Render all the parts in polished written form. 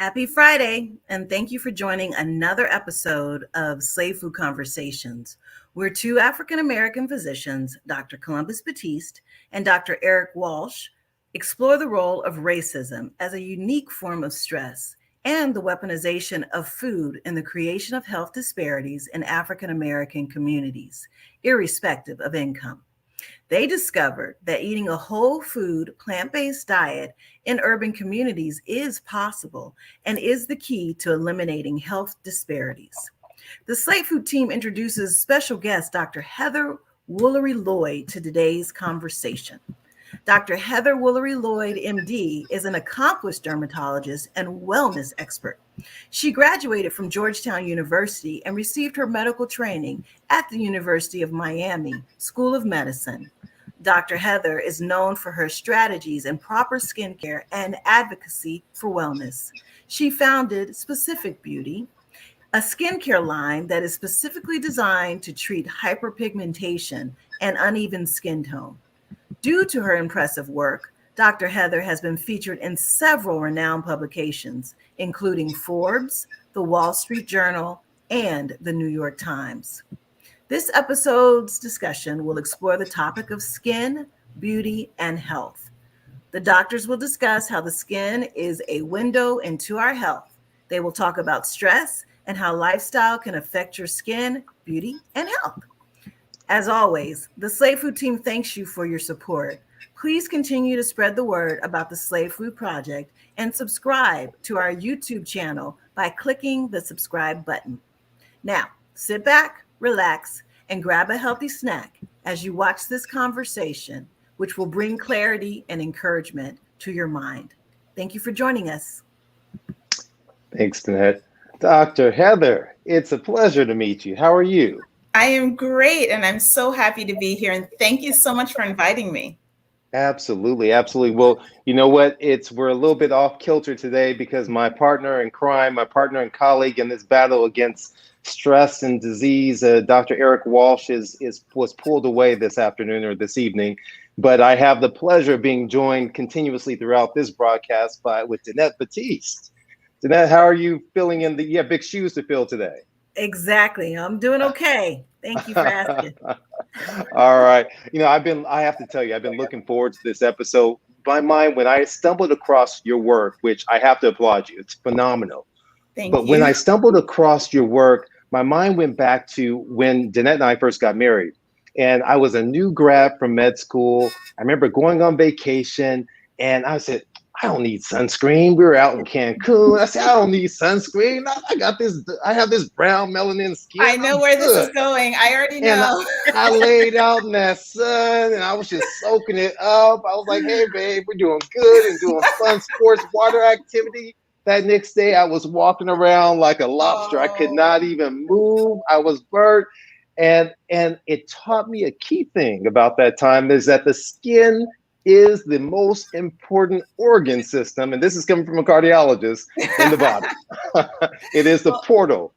Happy Friday, and thank you for joining another episode of Slave Food Conversations. We're two African American physicians, Dr. Columbus Batiste and Dr. Eric Walsh, explore the role of racism as a unique form of stress and the weaponization of food in the creation of health disparities in African American communities, irrespective of income. They discovered that eating a whole food, plant based diet in urban communities is possible and is the key to eliminating health disparities. The Slate Food team introduces special guest Dr. Heather Woolery-Lloyd to today's conversation. Dr. Heather Woolery-Lloyd, MD, is an accomplished dermatologist and wellness expert. She graduated from Georgetown University and received her medical training at the University of Miami School of Medicine. Dr. Heather is known for her strategies in proper skincare and advocacy for wellness. She founded Specific Beauty, a skincare line that is specifically designed to treat hyperpigmentation and uneven skin tone. Due to her impressive work, Dr. Heather has been featured in several renowned publications, including Forbes, The Wall Street Journal, and The New York Times. This episode's discussion will explore the topic of skin, beauty, and health. The doctors will discuss how the skin is a window into our health. They will talk about stress and how lifestyle can affect your skin, beauty, and health. As always, the Slave Food team thanks you for your support. Please continue to spread the word about the Slave Food Project and subscribe to our YouTube channel by clicking the subscribe button. Now, sit back, relax, and grab a healthy snack as you watch this conversation, which will bring clarity and encouragement to your mind. Thank you for joining us. Thanks, Danette. Dr. Heather, it's a pleasure to meet you. How are you? I am great, and I'm so happy to be here. And thank you so much for inviting me. Absolutely, absolutely. Well, you know what? We're a little bit off kilter today because my partner in crime, my partner and colleague in this battle against stress and disease, Dr. Eric Walsh, was pulled away this afternoon or this evening. But I have the pleasure of being joined continuously throughout this broadcast with Danette Batiste. Danette, how are you feeling? You have big shoes to fill today. Exactly. I'm doing okay. Thank you for asking. All right. I have to tell you, I've been looking forward to this episode. My mind, when I stumbled across your work, which I have to applaud you, it's phenomenal. Thank you. But when I stumbled across your work, my mind went back to when Danette and I first got married. And I was a new grad from med school. I remember going on vacation and I said, I don't need sunscreen. We were out in Cancun. I said, I don't need sunscreen. I have this brown melanin skin. I know where this is going. I already know. And I laid out in that sun and I was just soaking it up. I was like, hey, babe, we're doing good and doing fun sports, water activity. That next day, I was walking around like a lobster. I could not even move. I was burnt. And it taught me a key thing about that time is that the skin is the most important organ system, and this is coming from a cardiologist, in the body. It is the portal.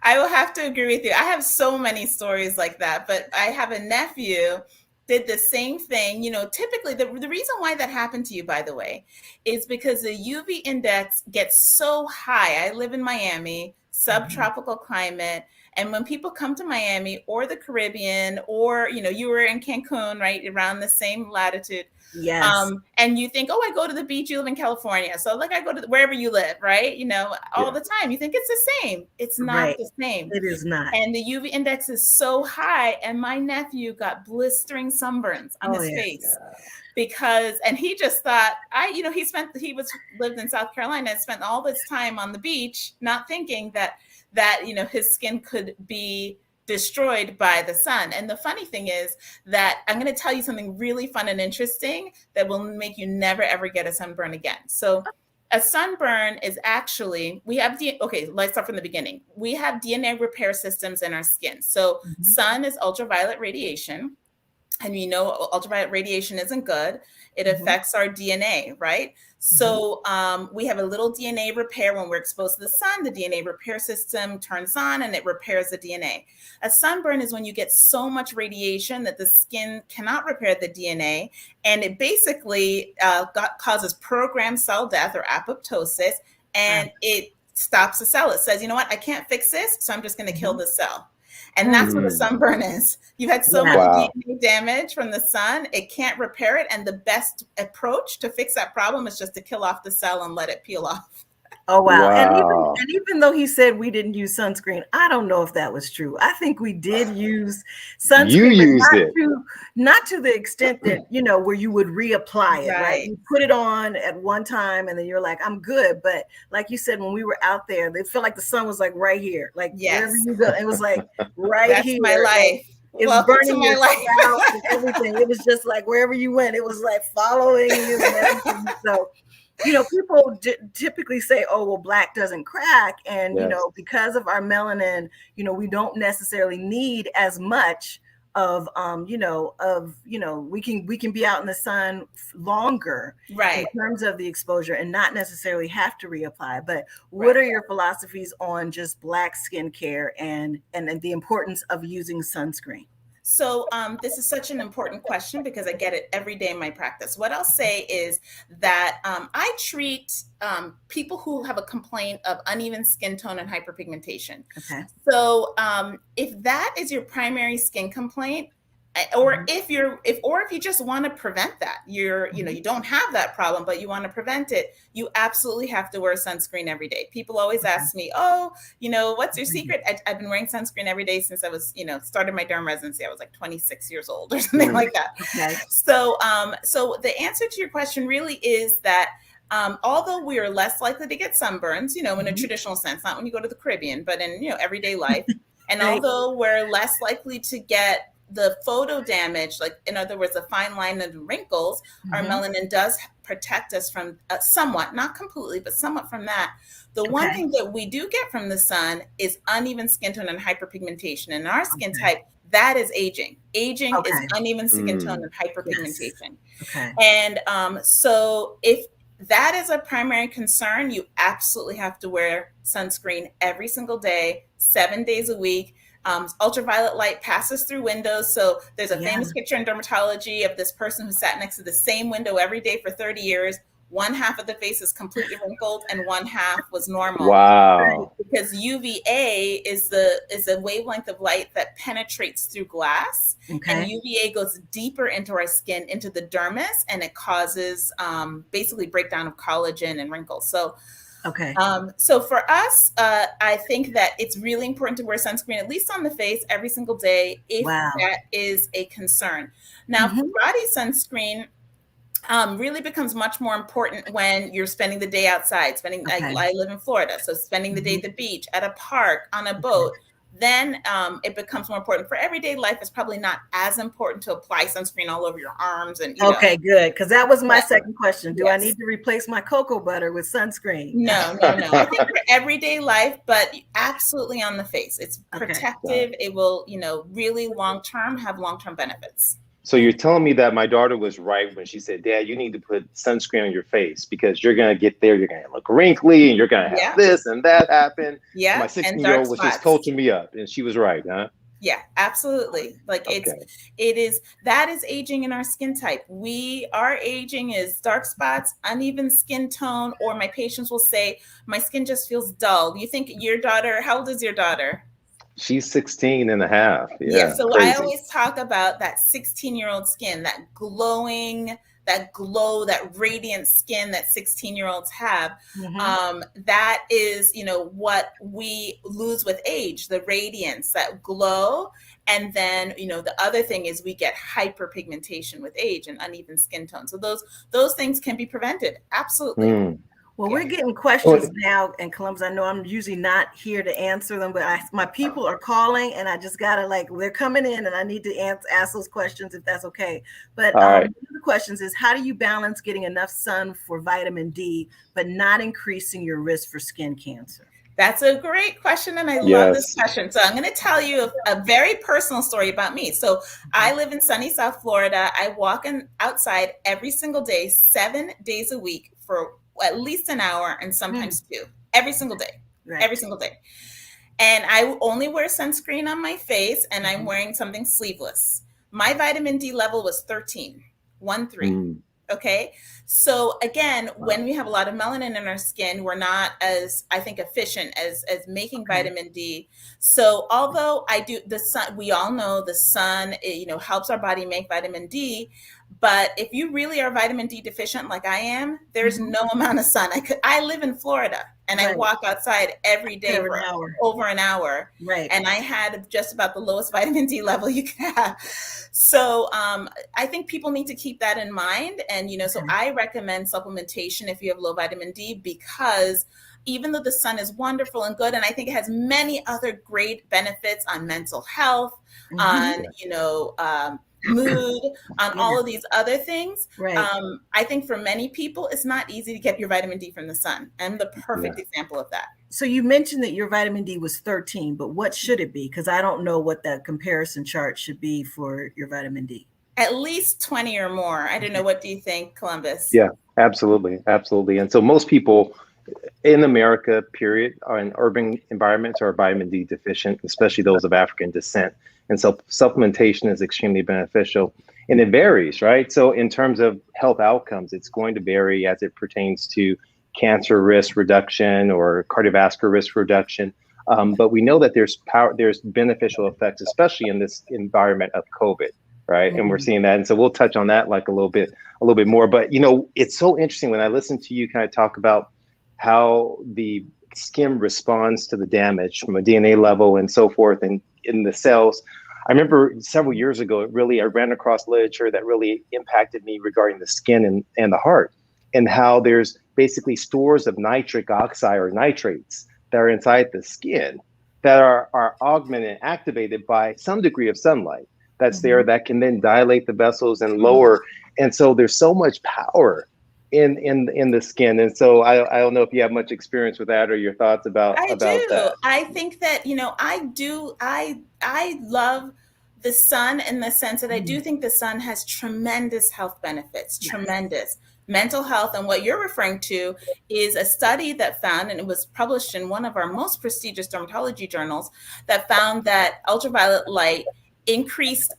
I will have to agree with you. I have so many stories like that, but I have a nephew did the same thing. Typically the reason why that happened to you, by the way, is because the UV index gets so high. I live in Miami, subtropical climate. And when people come to Miami or the Caribbean, or, you were in Cancun, right, around the same latitude. Yes. And you think, I go to the beach, you live in California. So I go to wherever you live, right? All the time. You think it's the same. It's not the same. It is not. And the UV index is so high. And my nephew got blistering sunburns on his face. And he just thought, he lived in South Carolina and spent all this time on the beach, not thinking that his skin could be destroyed by the sun. And the funny thing is that I'm going to tell you something really fun and interesting that will make you never, ever get a sunburn again. So a sunburn is actually, let's start from the beginning. We have DNA repair systems in our skin. So sun is ultraviolet radiation. And ultraviolet radiation isn't good. It affects our DNA, right? So we have a little DNA repair when we're exposed to the sun. The DNA repair system turns on and it repairs the DNA. A sunburn is when you get so much radiation that the skin cannot repair the DNA. And it basically causes programmed cell death or apoptosis. and Right. it stops the cell. It says, you know what, I can't fix this, so I'm just going to kill Mhm. the cell. And that's what a Mm. sunburn is. You've had so Yeah. much Wow. DNA damage from the sun, it can't repair it. And the best approach to fix that problem is just to kill off the cell and let it peel off. Oh wow. Wow. And even though he said we didn't use sunscreen, I don't know if that was true. I think we did use You sunscreen, but used it. not to the extent that, where you would reapply it, right? Right. You put it on at one time and then you're like, I'm good. But like you said, when we were out there, they felt like the sun was like right here. Like wherever Yes. you go, it was like right That's my here. Like life. it's Welcome to burning my your life. scalp and everything. It was just like wherever you went, it was like following you and everything. So people typically say, oh, well, black doesn't crack. And, Yes. because of our melanin, we don't necessarily need as much of, we can be out in the sun longer in Right. terms of the exposure and not necessarily have to reapply. But what Right. are your philosophies on just black skincare and the importance of using sunscreen? So this is such an important question because I get it every day in my practice. What I'll say is that I treat people who have a complaint of uneven skin tone and hyperpigmentation. Okay. So if that is your primary skin complaint, or Mhm. if you just want to prevent that, Mhm. you don't have that problem, but you want to prevent it, you absolutely have to wear sunscreen every day. People always Okay. ask me, oh, what's your Mhm. secret? I've been wearing sunscreen every day since I was, started my derm residency. I was like 26 years old or something Mm. like that. Okay. So the answer to your question really is that although we are less likely to get sunburns, in a Mhm. traditional sense, not when you go to the Caribbean, but in everyday life, and Right. although we're less likely to get the photo damage, like in other words, the fine line and the wrinkles, our Mhm. melanin does protect us from somewhat, not completely, but somewhat from that. The one Okay. thing that we do get from the sun is uneven skin tone and hyperpigmentation. In our skin Okay. type, that is aging. Aging is Okay. uneven skin tone Mm. and Yes. hyperpigmentation. Okay. And so if that is a primary concern, you absolutely have to wear sunscreen every single day, 7 days a week. Ultraviolet light passes through windows. So there's a Yeah. famous picture in dermatology of this person who sat next to the same window every day for 30 years. One half of the face is completely wrinkled and one half was normal Right. Wow. because UVA is a wavelength of light that penetrates through glass, and Okay. UVA goes deeper into our skin, into the dermis, and it causes basically breakdown of collagen and wrinkles. Okay. So for us, I think that it's really important to wear sunscreen at least on the face every single day if Wow. that is a concern. Now, for Mhm. body sunscreen, really becomes much more important when you're spending the day outside. Okay. I live in Florida, so spending the day Mhm. at the beach, at a park, on a Okay. boat. Then it becomes more important. For everyday life, it's probably not as important to apply sunscreen all over your arms and Okay, good. Because that was my But second question. Do I yes, need to replace my cocoa butter with sunscreen? no, no, no. I think for everyday life, but absolutely on the face. It's Okay. Got protective. It will, really long term have long term benefits. So you're telling me that my daughter was right when she said, Dad, you need to put sunscreen on your face because you're going to get there. You're going to look wrinkly and you're going to have Yeah, this and that happen. And my yeah, and 16-year-old dark was just spots. coaching me up. And she was right, huh? Yeah, absolutely. Like Okay. it is that is aging in our skin type. Our aging is dark spots, uneven skin tone, or my patients will say, my skin just feels dull. You think your daughter, how old is your daughter? She's 16 and a half. Yeah, Yeah. so I Crazy. always talk about that 16-year-old skin, that glowing, that glow, that radiant skin that 16-year-olds have. Mhm. That is, what we lose with age, the radiance, that glow. And then, the other thing is we get hyperpigmentation with age and uneven skin tone. So those things can be prevented. Absolutely. Mm. Well, Yeah. we're getting Oh, questions now, and Columbus, I know I'm usually not here to answer them, but my people are calling, and I just gotta they're coming in, and I need to ask those questions if that's okay. But all one right. of the questions is, how do you balance getting enough sun for vitamin D, but not increasing your risk for skin cancer? That's a great question, and I love this Yes. question. So, I'm going to tell you a very personal story about me. So, I Mhm. live in sunny South Florida. I walk outside every single day, 7 days a week for at least an hour and Mm, sometimes two, every single day, every right. single day. And I only wear sunscreen on my face, and I'm Mhm. wearing something sleeveless. My vitamin D level was 13, 1 3. Mm. Okay. So again, when we have a lot of melanin in our skin, we're not as, I think, efficient as making vitamin D. So although I do the sun, we all know the sun, helps our body make vitamin D. But if you really are vitamin D deficient, like I am, there's no amount of sun. I live in Florida and I walk outside every day for over an hour. Right. And I had just about the lowest vitamin D level you can have. So I think people need to keep that in mind. And, so I recommend supplementation if you have low vitamin D, because even though the sun is wonderful and good, and I think it has many other great benefits on mental health, on, mood, on all of these other things. Right. I think for many people, it's not easy to get your vitamin D from the sun. I'm the perfect example of that. So you mentioned that your vitamin D was 13, but what should it be? Because I don't know what that comparison chart should be for your vitamin D. At least 20 or more. I don't know. What do you think, Columbus? Yeah, absolutely. Absolutely. And so most people in America, period, are in urban environments are vitamin D deficient, especially those of African descent. And so supplementation is extremely beneficial. And it varies, right? So in terms of health outcomes, it's going to vary as it pertains to cancer risk reduction or cardiovascular risk reduction. But we know that there's beneficial effects, especially in this environment of COVID, right? And we're seeing that. And so we'll touch on that like a little bit more. But, it's so interesting when I listen to you kind of talk about how the skin responds to the damage from a DNA level and so forth and in the cells. I remember several years ago, I ran across literature that really impacted me regarding the skin and the heart, and how there's basically stores of nitric oxide or nitrates that are inside the skin that are augmented and activated by some degree of sunlight that's there that can then dilate the vessels and lower. And so there's so much power in the skin. And so I don't know if you have much experience with that or your thoughts about that. I think that, I love the sun in the sense that I do think the sun has tremendous health benefits, tremendous mental health. And what you're referring to is a study that found, and it was published in one of our most prestigious dermatology journals, that found that ultraviolet light increased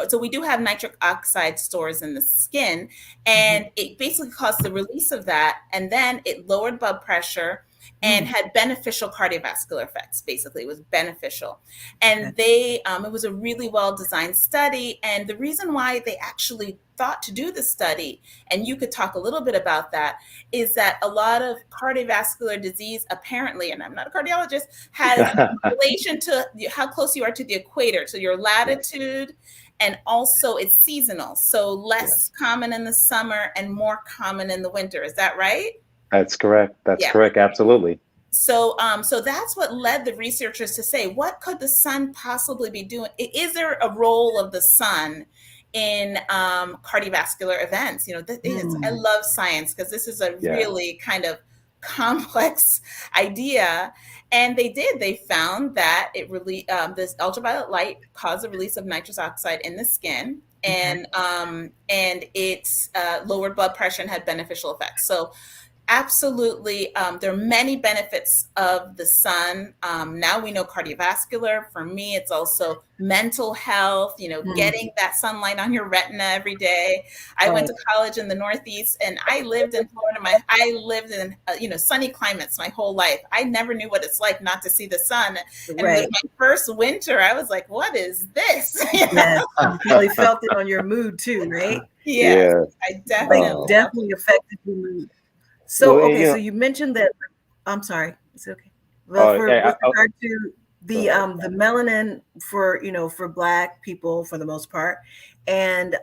so we do have nitric oxide stores in the skin, and it basically caused the release of that, and then it lowered blood pressure and had beneficial cardiovascular effects. Basically, it was beneficial. And it was a really well designed study. And the reason why they actually thought to do the study, and you could talk a little bit about that, is that a lot of cardiovascular disease, apparently, and I'm not a cardiologist, has relation to how close you are to the equator, so your latitude, and also it's seasonal. So less common in the summer and more common in the winter. Is that right? That's correct. That's correct. Absolutely. So, so that's what led the researchers to say, what could the sun possibly be doing? Is there a role of the sun in cardiovascular events? I love science because this is a really kind of complex idea. And they found that this ultraviolet light caused the release of nitrous oxide in the skin, and it's lowered blood pressure and had beneficial effects. So absolutely. There are many benefits of the sun. Now we know cardiovascular. For me, it's also mental health, getting that sunlight on your retina every day. I went to college in the Northeast, and I lived in Florida. I lived in, sunny climates my whole life. I never knew what it's like not to see the sun. And my first winter, I was like, what is this? Yes, you really felt it on your mood too, right? Yes, I definitely affected your mood. So, so you mentioned that, I'm sorry, it's okay. Well, with regard to the melanin for Black people for the most part, and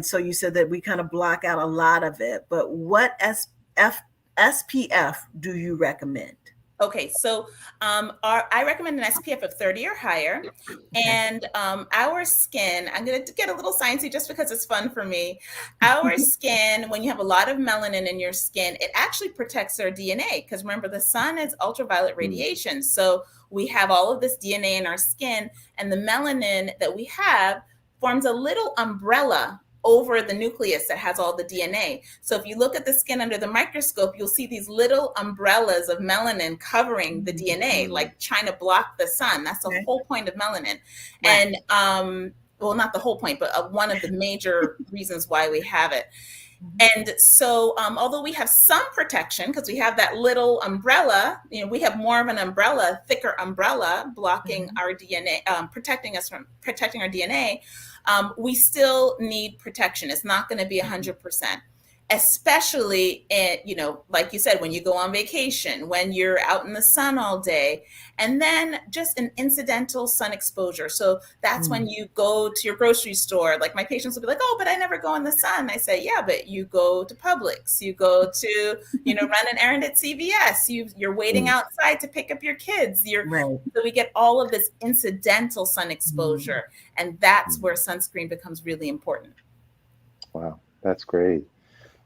so you said that we kind of block out a lot of it, but what SPF do you recommend? Okay, so I recommend an SPF of 30 or higher. And our skin, I'm going to get a little sciencey just because it's fun for me. Our skin, when you have a lot of melanin in your skin, it actually protects our DNA, because remember, the sun is ultraviolet radiation. So we have all of this DNA in our skin, and the melanin that we have forms a little umbrella over the nucleus that has all the DNA. So if you look at the skin under the microscope, you'll see these little umbrellas of melanin covering the DNA, like trying to block the sun. That's the whole point of melanin. And well, not the whole point, but one of the major reasons why we have it. And so, although we have some protection because we have that little umbrella, we have more of an umbrella, thicker umbrella blocking our DNA, protecting us from protecting our DNA, we still need protection. It's not going to be 100%. Especially like you said, when you go on vacation, when you're out in the sun all day, and then just an incidental sun exposure. So that's when you go to your grocery store. Like my patients will be like, "Oh, but I never go in the sun." I say, "Yeah, but you go to Publix, you go to run an errand at CVS, you're waiting outside to pick up your kids. So we get all of this incidental sun exposure, and that's where sunscreen becomes really important." Wow, that's great.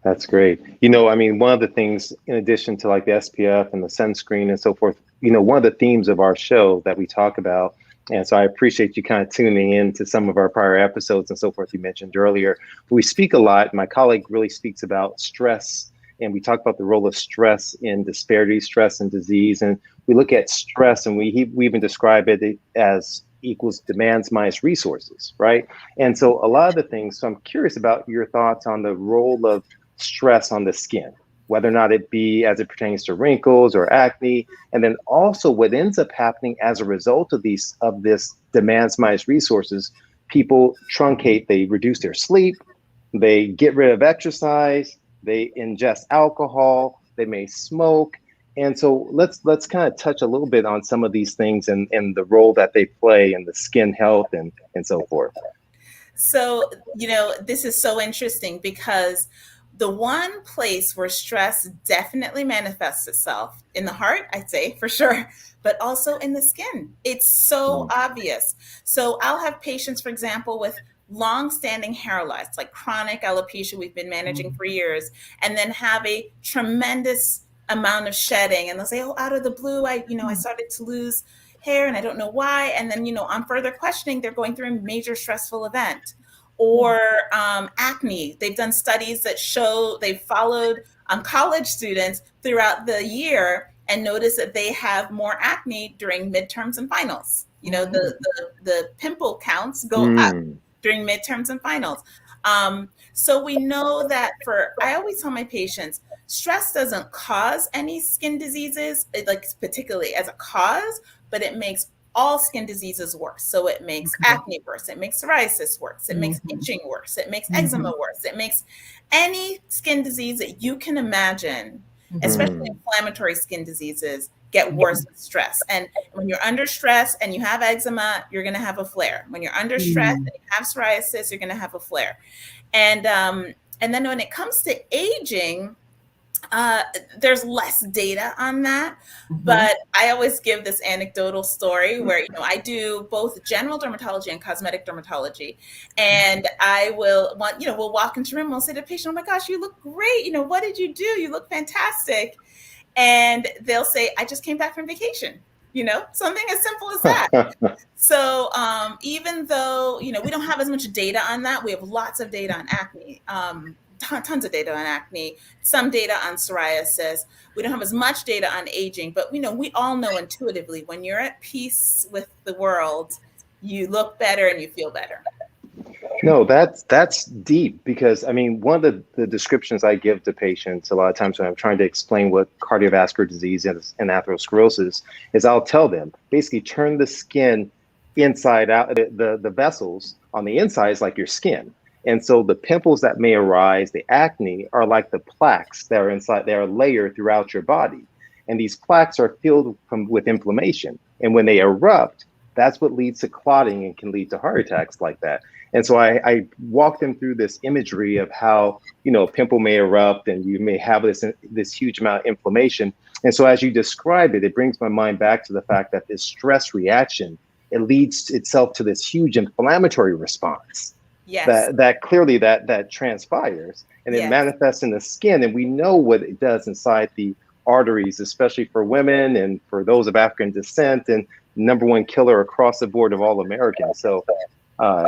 That's great. I mean, one of the things, in addition to like the SPF and the sunscreen and so forth, one of the themes of our show that we talk about, and so I appreciate you kind of tuning in to some of our prior episodes and so forth you mentioned earlier. We speak a lot. My colleague really speaks about stress, and we talk about the role of stress in disparity, stress and disease. And we look at stress, and we even describe it as equals demands minus resources, right? And so a lot of the things, so I'm curious about your thoughts on the role of stress on the skin, whether or not it be as it pertains to wrinkles or acne, and then also what ends up happening as a result of this demands minus resources. People truncate, they reduce their sleep, they get rid of exercise, they ingest alcohol, they may smoke. And so let's kind of touch a little bit on some of these things and the role that they play in the skin health and so forth. So, this is so interesting because the one place where stress definitely manifests itself in the heart, I'd say for sure, but also in the skin. It's so obvious. So I'll have patients, for example, with long-standing hair loss, like chronic alopecia we've been managing for years, and then have a tremendous amount of shedding. And they'll say, "Oh, out of the blue, I started to lose hair and I don't know why." And then, on further questioning, they're going through a major stressful event. Or acne. They've done studies that show they've followed college students throughout the year and noticed that they have more acne during midterms and finals. The pimple counts go up during midterms and finals. So we know that I always tell my patients, stress doesn't cause any skin diseases, like particularly as a cause, but it makes all skin diseases worse. So it makes acne worse, it makes psoriasis worse, it makes itching worse, it makes eczema worse, it makes any skin disease that you can imagine, especially inflammatory skin diseases, get worse with stress. And when you're under stress and you have eczema, you're going to have a flare. When you're under stress and you have psoriasis, you're going to have a flare. And then when it comes to aging, there's less data on that, but I always give this anecdotal story where I do both general dermatology and cosmetic dermatology, and we'll walk into a room, we'll say to the patient, "Oh my gosh, you look great! What did you do? You look fantastic!" And they'll say, "I just came back from vacation." Something as simple as that. So even though we don't have as much data on that, we have lots of data on acne. Tons of data on acne, some data on psoriasis. We don't have as much data on aging, but we all know intuitively when you're at peace with the world, you look better and you feel better. No, that's deep, because I mean, one of the descriptions I give to patients a lot of times when I'm trying to explain what cardiovascular disease is and atherosclerosis is, I'll tell them basically turn the skin inside out. The vessels on the inside is like your skin. And so the pimples that may arise, the acne, are like the plaques that are inside. They are layered throughout your body. And these plaques are filled with inflammation. And when they erupt, that's what leads to clotting and can lead to heart attacks like that. And so I walk them through this imagery of how, a pimple may erupt and you may have this huge amount of inflammation. And so as you describe it, it brings my mind back to the fact that this stress reaction, it leads itself to this huge inflammatory response. Yes. That clearly that transpires, and it manifests in the skin. And we know what it does inside the arteries, especially for women and for those of African descent, and number one killer across the board of all Americans. So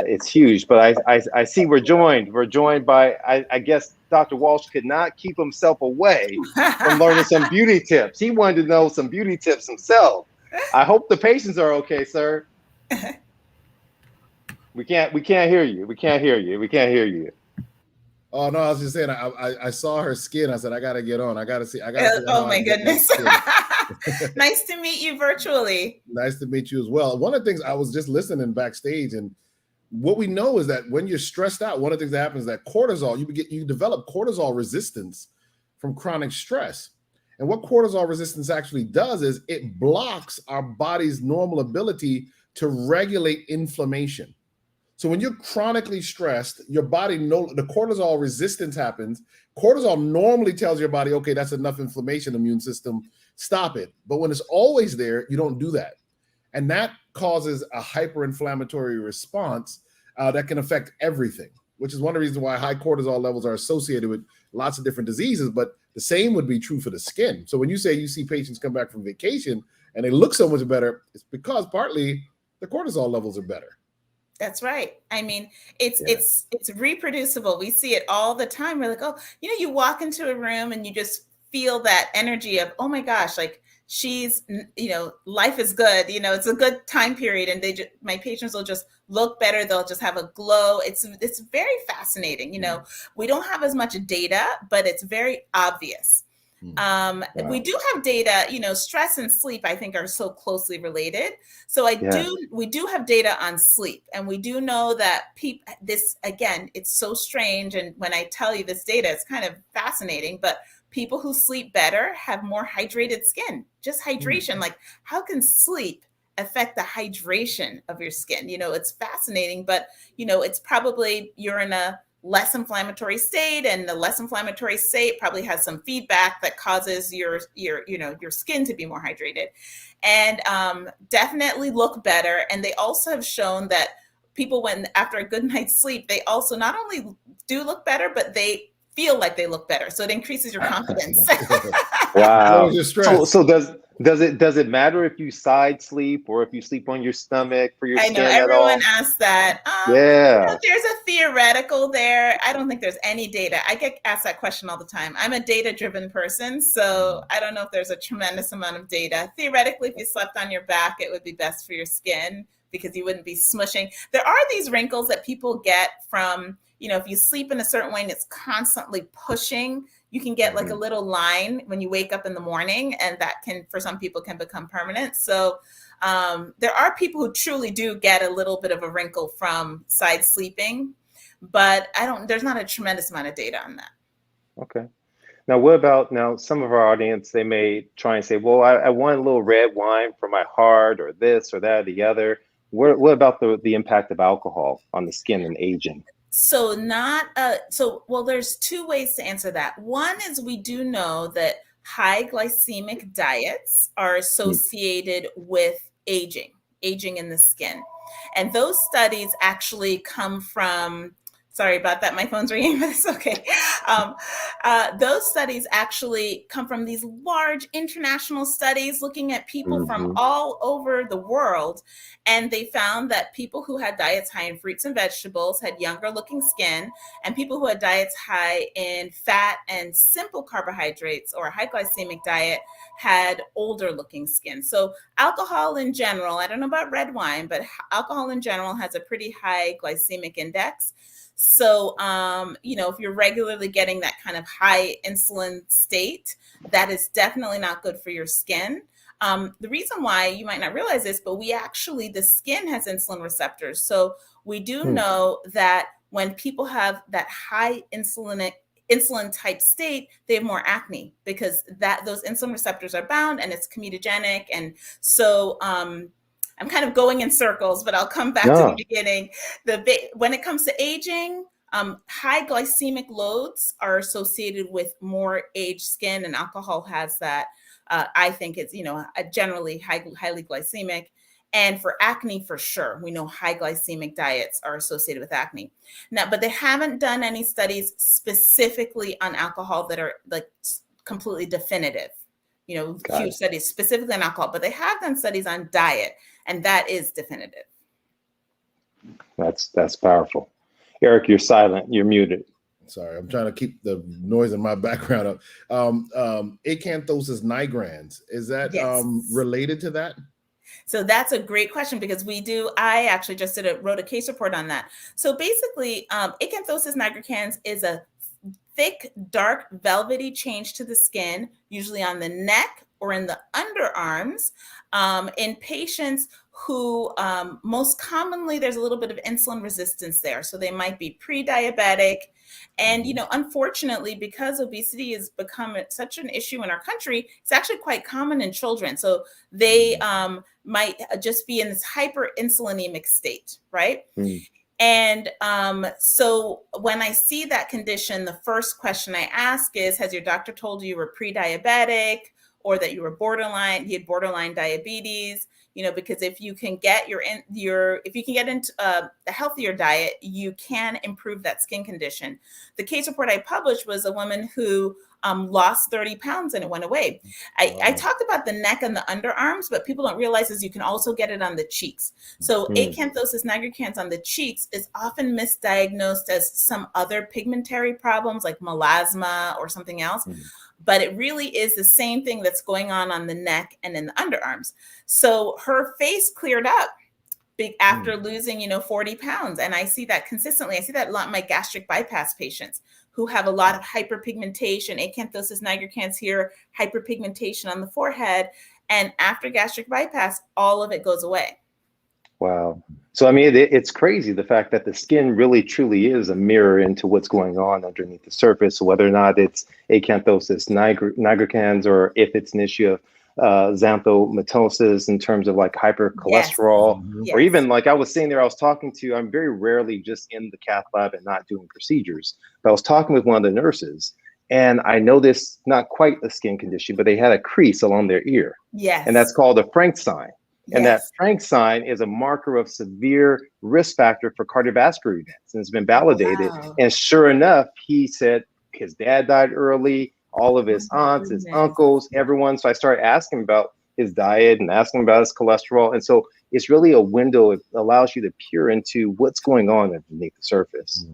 it's huge. But I see we're joined by, I guess Dr. Walsh could not keep himself away from learning some beauty tips. He wanted to know some beauty tips himself. I hope the patients are okay, sir. We can't hear you. We can't hear you. Oh no, I was just saying. I saw her skin. I said I gotta get on. I gotta see. I gotta figure out Oh how I my can get that goodness. skin. Nice to meet you virtually. Nice to meet you as well. One of the things I was just listening backstage, and what we know is that when you're stressed out, one of the things that happens is that cortisol, you develop cortisol resistance from chronic stress. And what cortisol resistance actually does is it blocks our body's normal ability to regulate inflammation. So when you're chronically stressed, your body the cortisol resistance happens. Cortisol normally tells your body, okay, that's enough inflammation, immune system, stop it. But when it's always there, you don't do that. And that causes a hyperinflammatory response that can affect everything, which is one of the reasons why high cortisol levels are associated with lots of different diseases. But the same would be true for the skin. So when you say you see patients come back from vacation and they look so much better, it's because partly the cortisol levels are better. That's right. I mean, it's reproducible. We see it all the time. We're like, oh, you walk into a room and you just feel that energy of, oh my gosh, like she's, life is good. It's a good time period, and my patients will just look better. They'll just have a glow. It's very fascinating. We don't have as much data, but it's very obvious. Wow. We do have data, stress and sleep, I think, are so closely related. So we do have data on sleep, and we do know that this, again, it's so strange. And when I tell you this data, it's kind of fascinating, but people who sleep better have more hydrated skin. Just hydration. Like, how can sleep affect the hydration of your skin? It's fascinating, but it's probably you're in a less inflammatory state, and the less inflammatory state probably has some feedback that causes your skin to be more hydrated, and definitely look better. And they also have shown that people, when after a good night's sleep, they also not only do look better, but they feel like they look better. So it increases your confidence. Wow. So does it matter if you side sleep or if you sleep on your stomach for your skin at all? Everyone asks that. There's a theoretical there. I don't think there's any data. I get asked that question all the time. I'm a data-driven person, so I don't know if there's a tremendous amount of data. Theoretically, if you slept on your back, it would be best for your skin because you wouldn't be smushing. There are these wrinkles that people get from, if you sleep in a certain way and it's constantly pushing, you can get like a little line when you wake up in the morning, and that can, for some people, can become permanent. So there are people who truly do get a little bit of a wrinkle from side sleeping, but there's not a tremendous amount of data on that. Okay. Now, what about some of our audience, they may try and say, well, I want a little red wine for my heart, or this or that or the other. What about the impact of alcohol on the skin and aging? So there's two ways to answer that. One is, we do know that high glycemic diets are associated with aging in the skin. And those studies actually come from, sorry about that, my phone's ringing, but it's okay. Those studies actually come from these large international studies looking at people from all over the world. And they found that people who had diets high in fruits and vegetables had younger looking skin, and people who had diets high in fat and simple carbohydrates or a high glycemic diet had older looking skin. So alcohol in general, I don't know about red wine, but alcohol in general has a pretty high glycemic index. So, if you're regularly getting that kind of high insulin state, that is definitely not good for your skin. The reason why, you might not realize this, but the skin has insulin receptors. So we do know that when people have that high insulin type state, they have more acne because those insulin receptors are bound, and it's comedogenic. And so, I'm kind of going in circles, but I'll come back to the beginning. When it comes to aging, high glycemic loads are associated with more aged skin, and alcohol has that. I think it's, generally highly glycemic. And for acne, for sure, we know high glycemic diets are associated with acne. Now, but they haven't done any studies specifically on alcohol that are like completely definitive. Huge studies specifically on alcohol, but they have done studies on diet, and that is definitive. That's powerful. Eric, you're silent. You're muted. Sorry, I'm trying to keep the noise in my background up. Acanthosis nigrans, is that related to that? So that's a great question, because I actually just wrote a case report on that. So basically, acanthosis nigricans is a thick, dark, velvety change to the skin, usually on the neck or in the underarms, in patients who most commonly there's a little bit of insulin resistance there. So they might be pre-diabetic. And, unfortunately, because obesity has become such an issue in our country, it's actually quite common in children. So they might just be in this hyperinsulinemic state, right? And so when I see that condition, the first question I ask is, has your doctor told you were pre-diabetic or that you were you had borderline diabetes? Because if you can get if you can get into a healthier diet, you can improve that skin condition. The case report I published was a woman who lost 30 pounds and it went away. I talked about the neck and the underarms, but people don't realize is you can also get it on the cheeks. So acanthosis nigricans on the cheeks is often misdiagnosed as some other pigmentary problems like melasma or something else. But it really is the same thing that's going on the neck and in the underarms. So her face cleared up after losing, 40 pounds. And I see that consistently. I see that a lot in my gastric bypass patients who have a lot of hyperpigmentation, acanthosis nigricans here, hyperpigmentation on the forehead. And after gastric bypass, all of it goes away. Wow. So, I mean, it's crazy the fact that the skin really truly is a mirror into what's going on underneath the surface, whether or not it's acanthosis nigricans or if it's an issue of xanthomatosis in terms of like hypercholesterol, or even like I was sitting there, I was talking to, I'm very rarely just in the cath lab and not doing procedures, but I was talking with one of the nurses and I noticed not quite a skin condition, but they had a crease along their ear. And that's called a Frank sign. And that Frank sign is a marker of severe risk factor for cardiovascular events, and it's been validated. And sure enough, he said his dad died early, all of his aunts, his uncles, everyone. So I started asking about his diet and asking about his cholesterol. And so it's really a window. It allows you to peer into what's going on underneath the surface.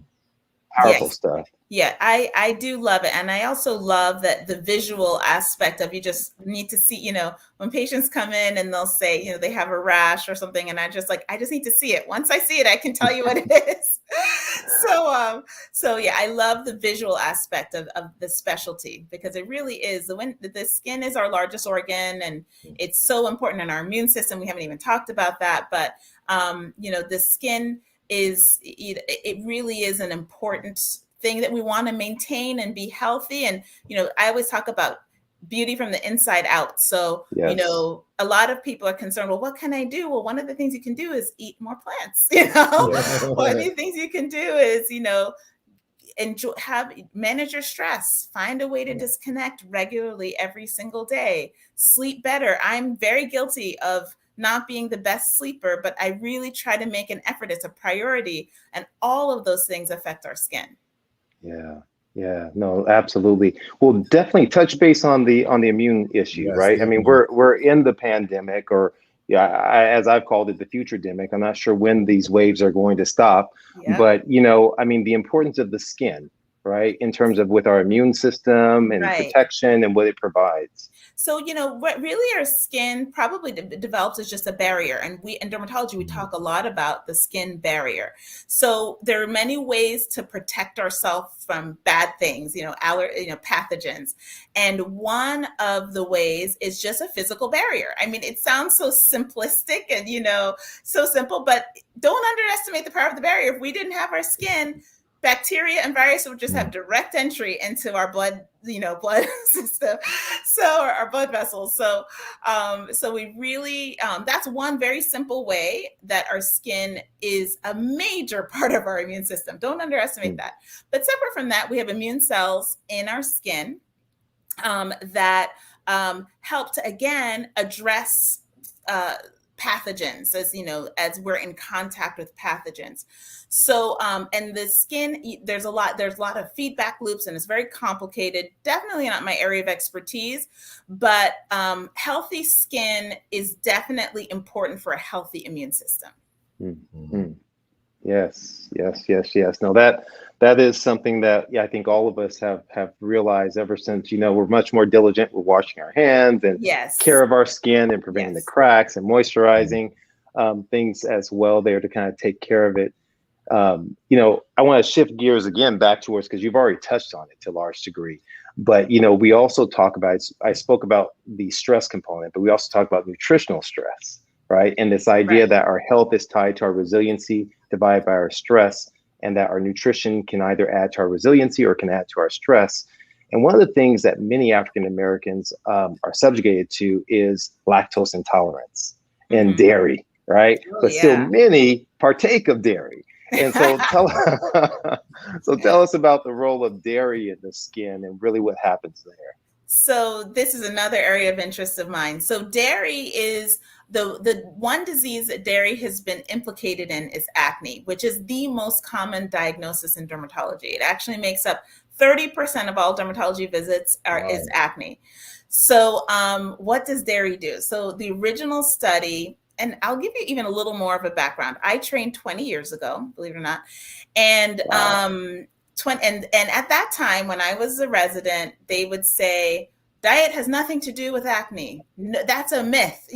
Powerful stuff. Yeah, I do love it. And I also love that the visual aspect of you just need to see, when patients come in and they'll say, they have a rash or something. And I just need to see it. Once I see it, I can tell you what it is. So yeah, I love the visual aspect of the specialty because it really is the skin is our largest organ and it's so important in our immune system. We haven't even talked about that, but the skin it really is an important thing that we want to maintain and be healthy. And, I always talk about beauty from the inside out. So, a lot of people are concerned, well, what can I do? Well, one of the things you can do is eat more plants, One of the things you can do is, manage your stress, find a way to disconnect regularly every single day, sleep better. I'm very guilty of not being the best sleeper, but I really try to make an effort. It's a priority. And all of those things affect our skin. Yeah, no, absolutely. We'll definitely touch base on the immune issue, right? Definitely. I mean, we're in the pandemic, or as I've called it, the future-demic. I'm not sure when these waves are going to stop, but I mean, the importance of the skin, right, in terms of with our immune system and protection and what it provides. So, what really our skin probably develops is just a barrier. And in dermatology, we talk a lot about the skin barrier. So there are many ways to protect ourselves from bad things, pathogens. And one of the ways is just a physical barrier. I mean, it sounds so simplistic and, so simple, but don't underestimate the power of the barrier. If we didn't have our skin, bacteria and viruses would just have direct entry into our blood system, so our blood vessels. So we really that's one very simple way that our skin is a major part of our immune system. Don't underestimate that. But separate from that, we have immune cells in our skin that help to again address pathogens as we're in contact with pathogens. So and the skin, there's a lot of feedback loops and it's very complicated, definitely not my area of expertise, but healthy skin is definitely important for a healthy immune system. Yes. No, that is something that I think all of us have realized ever since, we're much more diligent with washing our hands and care of our skin and preventing the cracks and moisturizing things as well there to kind of take care of it. I want to shift gears again back towards, because you've already touched on it to a large degree. But, we also talk about, I spoke about the stress component, but we also talk about nutritional stress, right? And this idea that our health is tied to our resiliency divided by our stress, and that our nutrition can either add to our resiliency or can add to our stress. And one of the things that many African Americans are subjugated to is lactose intolerance and dairy, right? But still many partake of dairy. And so tell us about the role of dairy in the skin and really what happens there. So this is another area of interest of mine. So dairy is the one disease that dairy has been implicated in is acne, which is the most common diagnosis in dermatology. It actually makes up 30% of all dermatology visits is acne. So what does dairy do? So the original study, and I'll give you even a little more of a background. I trained 20 years ago, believe it or not. And and at that time, when I was a resident, they would say diet has nothing to do with acne. No, that's a myth,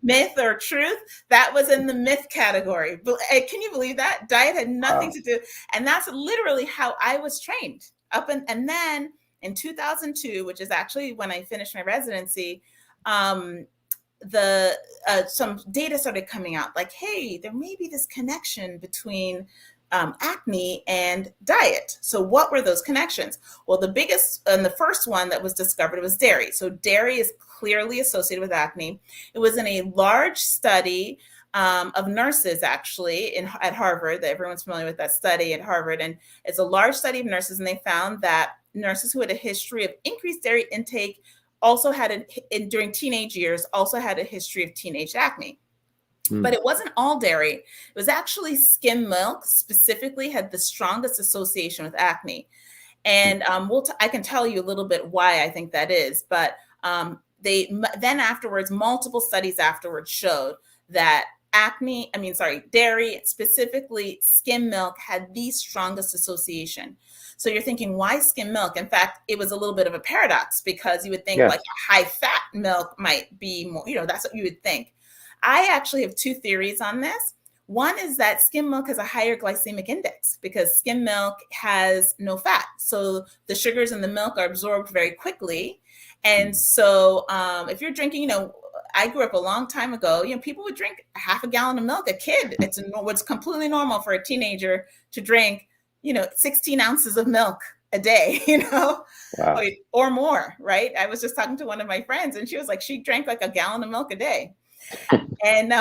myth or truth. That was in the myth category. But can you believe that? Diet had nothing to do. And that's literally how I was trained and then in 2002, which is actually when I finished my residency, some data started coming out like, hey, there may be this connection between acne and diet. So what were those connections? Well, the biggest and the first one that was discovered was dairy. So dairy is clearly associated with acne. It was in a large study of nurses, actually, at Harvard. Everyone's familiar with that study at Harvard. And it's a large study of nurses, and they found that nurses who had a history of increased dairy intake also had, during teenage years, also had a history of teenage acne. But it wasn't all dairy. It was actually skim milk specifically had the strongest association with acne. And I can tell you a little bit why I think that is. But then afterwards, multiple studies afterwards showed that dairy, specifically skim milk, had the strongest association. So you're thinking, why skim milk? In fact, it was a little bit of a paradox, because you would think like a high fat milk might be more, that's what you would think. I actually have two theories on this. One is that skim milk has a higher glycemic index because skim milk has no fat. So the sugars in the milk are absorbed very quickly. And so if you're drinking, I grew up a long time ago, people would drink half a gallon of milk. A kid, it's completely normal for a teenager to drink, 16 ounces of milk a day, or more, right? I was just talking to one of my friends, and she was like, she drank like a gallon of milk a day. And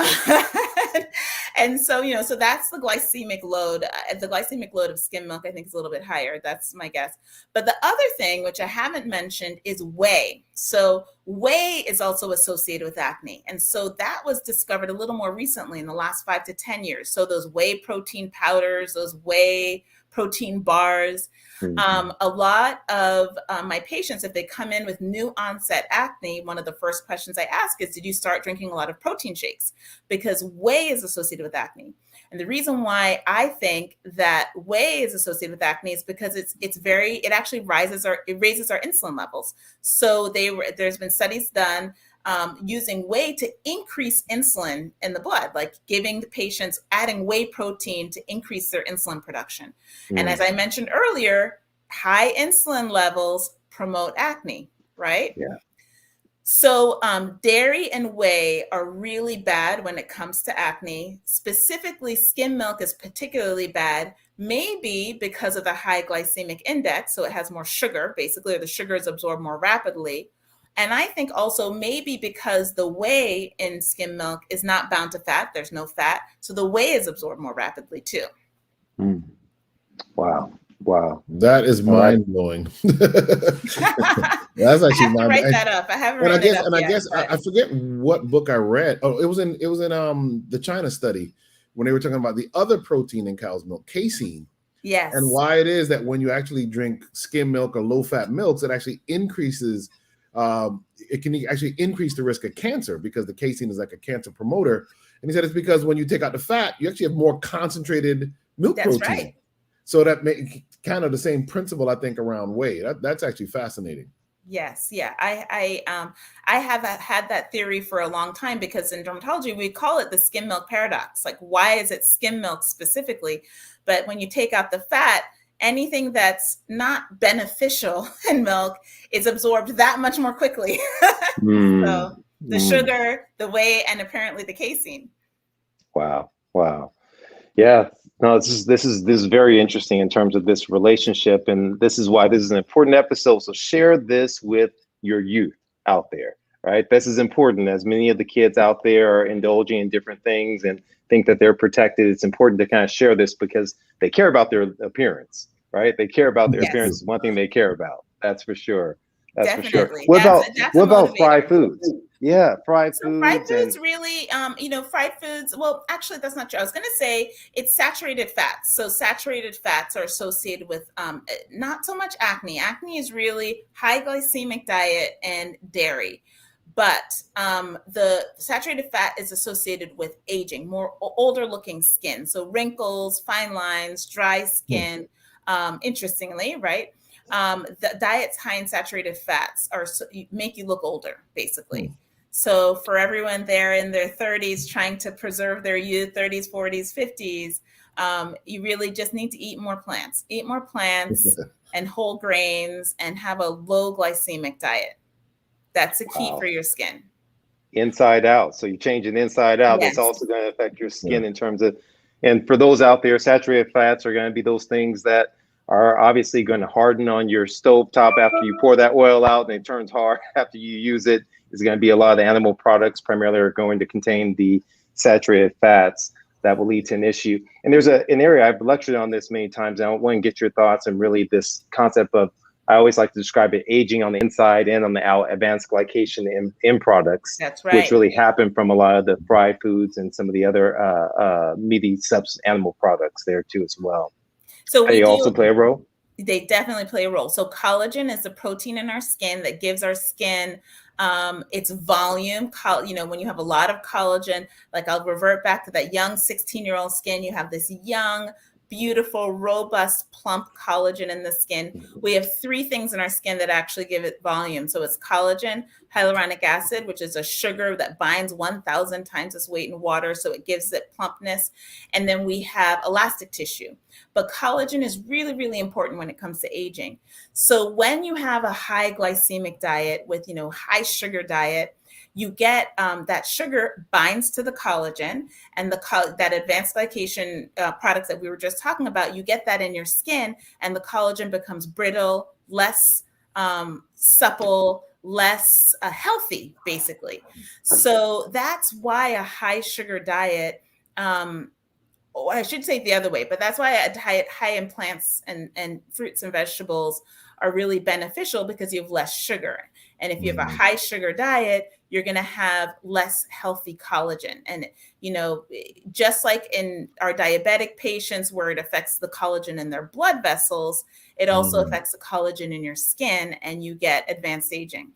and so so that's the glycemic load. The glycemic load of skim milk, I think, is a little bit higher. That's my guess. But the other thing, which I haven't mentioned, is whey. So whey is also associated with acne, and so that was discovered a little more recently in the last 5 to 10 years. So those whey protein powders, those whey protein bars. A lot of my patients, if they come in with new onset acne, one of the first questions I ask is, did you start drinking a lot of protein shakes? Because whey is associated with acne. And the reason why I think that whey is associated with acne is because it actually raises our insulin levels. So there's been studies done using whey to increase insulin in the blood, like giving the patients, adding whey protein to increase their insulin production. And as I mentioned earlier, high insulin levels promote acne, right? Yeah. So dairy and whey are really bad when it comes to acne. Specifically, skim milk is particularly bad, maybe because of the high glycemic index. So it has more sugar, basically, or the sugar is absorbed more rapidly. And I think also maybe because the whey in skim milk is not bound to fat, there's no fat. So the whey is absorbed more rapidly too. Wow. That is mind blowing. That's actually mind blowing. Write that up. I haven't written it up yet. I guess I forget what book I read. Oh, it was in the China study when they were talking about the other protein in cow's milk, casein. Yes. And why it is that when you actually drink skim milk or low fat milks, it actually increases. It can actually increase the risk of cancer because the casein is like a cancer promoter. And he said it's because when you take out the fat, you actually have more concentrated milk protein. Right. So that makes kind of the same principle, I think, around whey. That's actually fascinating. Yes, yeah. I have had that theory for a long time, because in dermatology we call it the skim milk paradox. Like, why is it skim milk specifically? But when you take out the fat, anything that's not beneficial in milk is absorbed that much more quickly. Mm, So the mm. sugar, the whey, and apparently the casein. Wow. Wow. Yeah, no, this is very interesting in terms of this relationship, and this is why this is an important episode. So share this with your youth out there, right? This is important, as many of the kids out there are indulging in different things and think that they're protected. It's important to kind of share this because they care about their appearance, right? They care about their Yes, appearance. Is one thing they care about. That's for sure. That's for sure. definitely. That's a What about motivator. fried foods? Yeah, fried So fried foods and foods really, fried foods, well, actually, that's not true. I was going to say it's saturated fats. So saturated fats are associated with not so much acne. Acne is really high glycemic diet and dairy. But the saturated fat is associated with aging, more older looking skin. So wrinkles, fine lines, dry skin, interestingly, right? The diets high in saturated fats make you look older, basically. So for everyone there in their 30s trying to preserve their youth, 30s, 40s, 50s, you really just need to eat more plants. Eat more plants and whole grains and have a low glycemic diet. That's a key for wow. your skin. Inside out. So you change it inside out. That's Yes, also going to affect your Yeah. skin in terms of, and for those out there, saturated fats are going to be those things that are obviously going to harden on your stove top after you pour that oil out and it turns hard after you use it. It's going to be a lot of the animal products primarily are going to contain the saturated fats that will lead to an issue. And there's an area I've lectured on this many times. I want to get your thoughts and really this concept of, I always like to describe it, aging on the inside and on the out, advanced glycation in products, that's which right. really happen from a lot of the fried foods and some of the other meaty animal products there too as well. So we They also do play a role. They definitely play a role. So collagen is the protein in our skin that gives our skin its volume. When you have a lot of collagen, like I'll revert back to that young 16-year-old skin, you have this young, beautiful, robust, plump collagen in the skin. We have three things in our skin that actually give it volume. So it's collagen, hyaluronic acid, which is a sugar that binds 1,000 times its weight in water. So it gives it plumpness. And then we have elastic tissue. But collagen is really, really important when it comes to aging. So when you have a high glycemic diet with, high sugar diet, you get that sugar binds to the collagen, and that advanced glycation products that we were just talking about, you get that in your skin, and the collagen becomes brittle, less supple, less healthy, basically. So that's why a high sugar diet, I should say it the other way, but that's why a diet high in plants and fruits and vegetables are really beneficial, because you have less sugar. And if you have a high sugar diet, you're going to have less healthy collagen. And, just like in our diabetic patients where it affects the collagen in their blood vessels, it also affects the collagen in your skin, and you get advanced aging.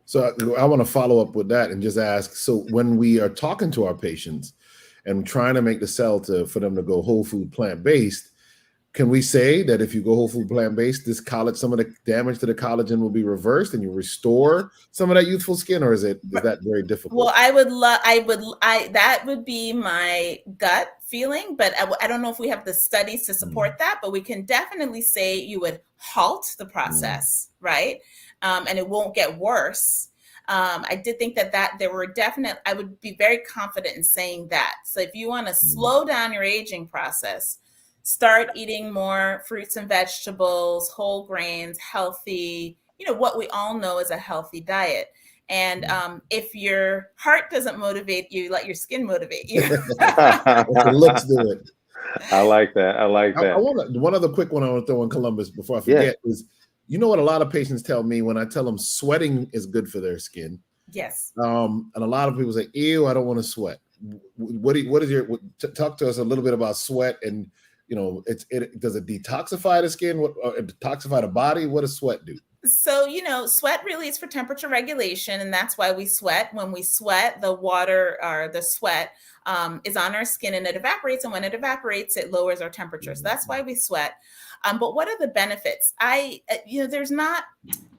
So I want to follow up with that and just ask, so when we are talking to our patients and trying to make the sell for them to go whole food plant-based, can we say that if you go whole food plant-based, some of the damage to the collagen will be reversed and you restore some of that youthful skin, or is that very difficult? Well, that would be my gut feeling, but I don't know if we have the studies to support that, but we can definitely say you would halt the process, right? And it won't get worse. I did think that I would be very confident in saying that. So if you want to slow down your aging process, start eating more fruits and vegetables, whole grains, healthy, what we all know is a healthy diet. And if your heart doesn't motivate you, let your skin motivate you. The looks do it. I like that. I like I that. want one other quick one I want to throw in Columbus before I Yeah. forget is, what a lot of patients tell me when I tell them sweating is good for their skin. Yes. And a lot of people say, "Ew, I don't want to sweat." Talk to us a little bit about sweat, and does it detoxify the skin? Detoxify the body? What does sweat do? So, sweat really is for temperature regulation, and that's why we sweat. When we sweat, the water or the sweat is on our skin and it evaporates. And when it evaporates, it lowers our temperature. So that's why we sweat. But what are the benefits? There's not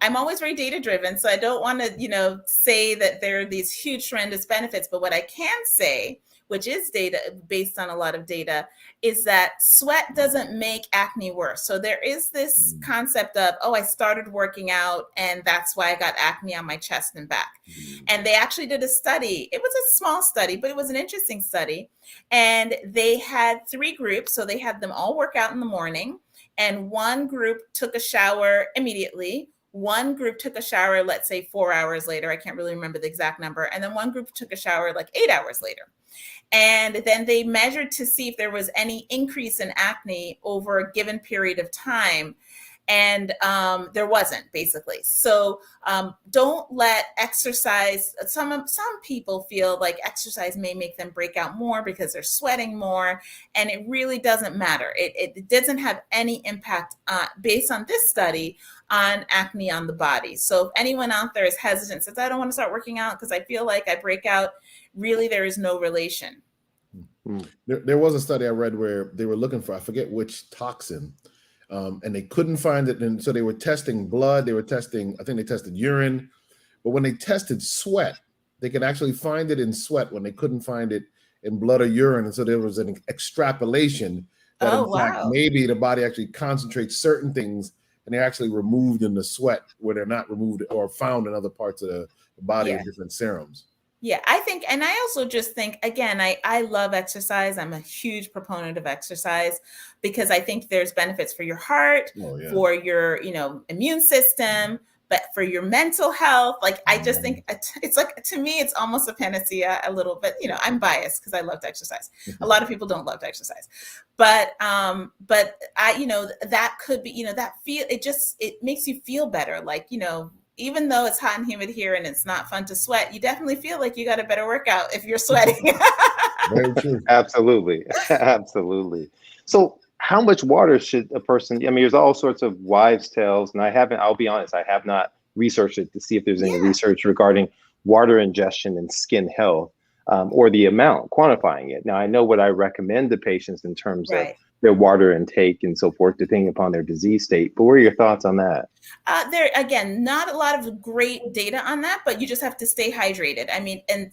I'm always very data driven, so I don't want to, say that there are these huge tremendous benefits. But what I can say, which is data based on a lot of data, is that sweat doesn't make acne worse. So there is this concept of, oh, I started working out and that's why I got acne on my chest and back. And they actually did a study. It was a small study, but it was an interesting study. And they had 3 groups. So they had them all work out in the morning, and one group took a shower immediately. One group took a shower, let's say 4 hours later. I can't really remember the exact number. And then one group took a shower like 8 hours later. And then they measured to see if there was any increase in acne over a given period of time. And there wasn't, basically. So don't let exercise, some people feel like exercise may make them break out more because they're sweating more, and it really doesn't matter. It doesn't have any impact, based on this study, on acne on the body. So if anyone out there is hesitant, says, I don't want to start working out because I feel like I break out, really there is no relation. There was a study I read where they were looking for, I forget which toxin, and they couldn't find it. And so they were testing blood, I think they tested urine, but when they tested sweat, they could actually find it in sweat when they couldn't find it in blood or urine. And so there was an extrapolation that in fact, maybe the body actually concentrates certain things and they're actually removed in the sweat where they're not removed or found in other parts of the body in different serums. Yeah, I think, and I also just think, again, I love exercise. I'm a huge proponent of exercise because I think there's benefits for your heart, for your, immune system, but for your mental health. Like, I just think it's like, to me, it's almost a panacea a little bit. I'm biased because I love to exercise. A lot of people don't love to exercise, but I, that could be, it makes you feel better. Like, even though it's hot and humid here and it's not fun to sweat, you definitely feel like you got a better workout if you're sweating. Very true. Absolutely. Absolutely. So how much water should a person, there's all sorts of wives' tales, and I'll be honest, I have not researched it to see if there's any research regarding water ingestion and skin health, or the amount, quantifying it. Now, I know what I recommend to patients in terms of their water intake and so forth, depending upon their disease state. But what are your thoughts on that? There, again, not a lot of great data on that, but you just have to stay hydrated. I mean, and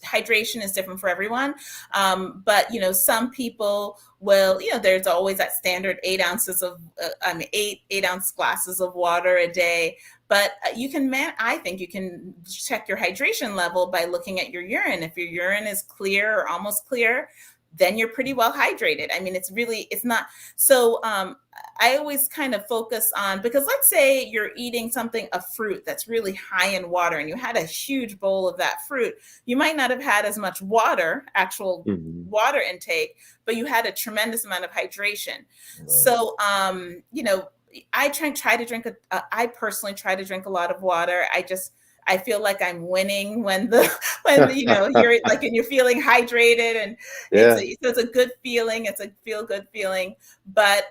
hydration is different for everyone. But, some people will, there's always that standard 8 ounces of, 8-ounce glasses of water a day. But I think you can check your hydration level by looking at your urine. If your urine is clear or almost clear, then you're pretty well hydrated. I mean, it's not. So I always kind of focus on, because let's say you're eating a fruit that's really high in water, and you had a huge bowl of that fruit. You might not have had as much water, actual water intake, but you had a tremendous amount of hydration. Right. So, I personally try to drink a lot of water. I feel like I'm winning when you're like, and you're feeling hydrated, and it's a good feeling. It's a feel good feeling. But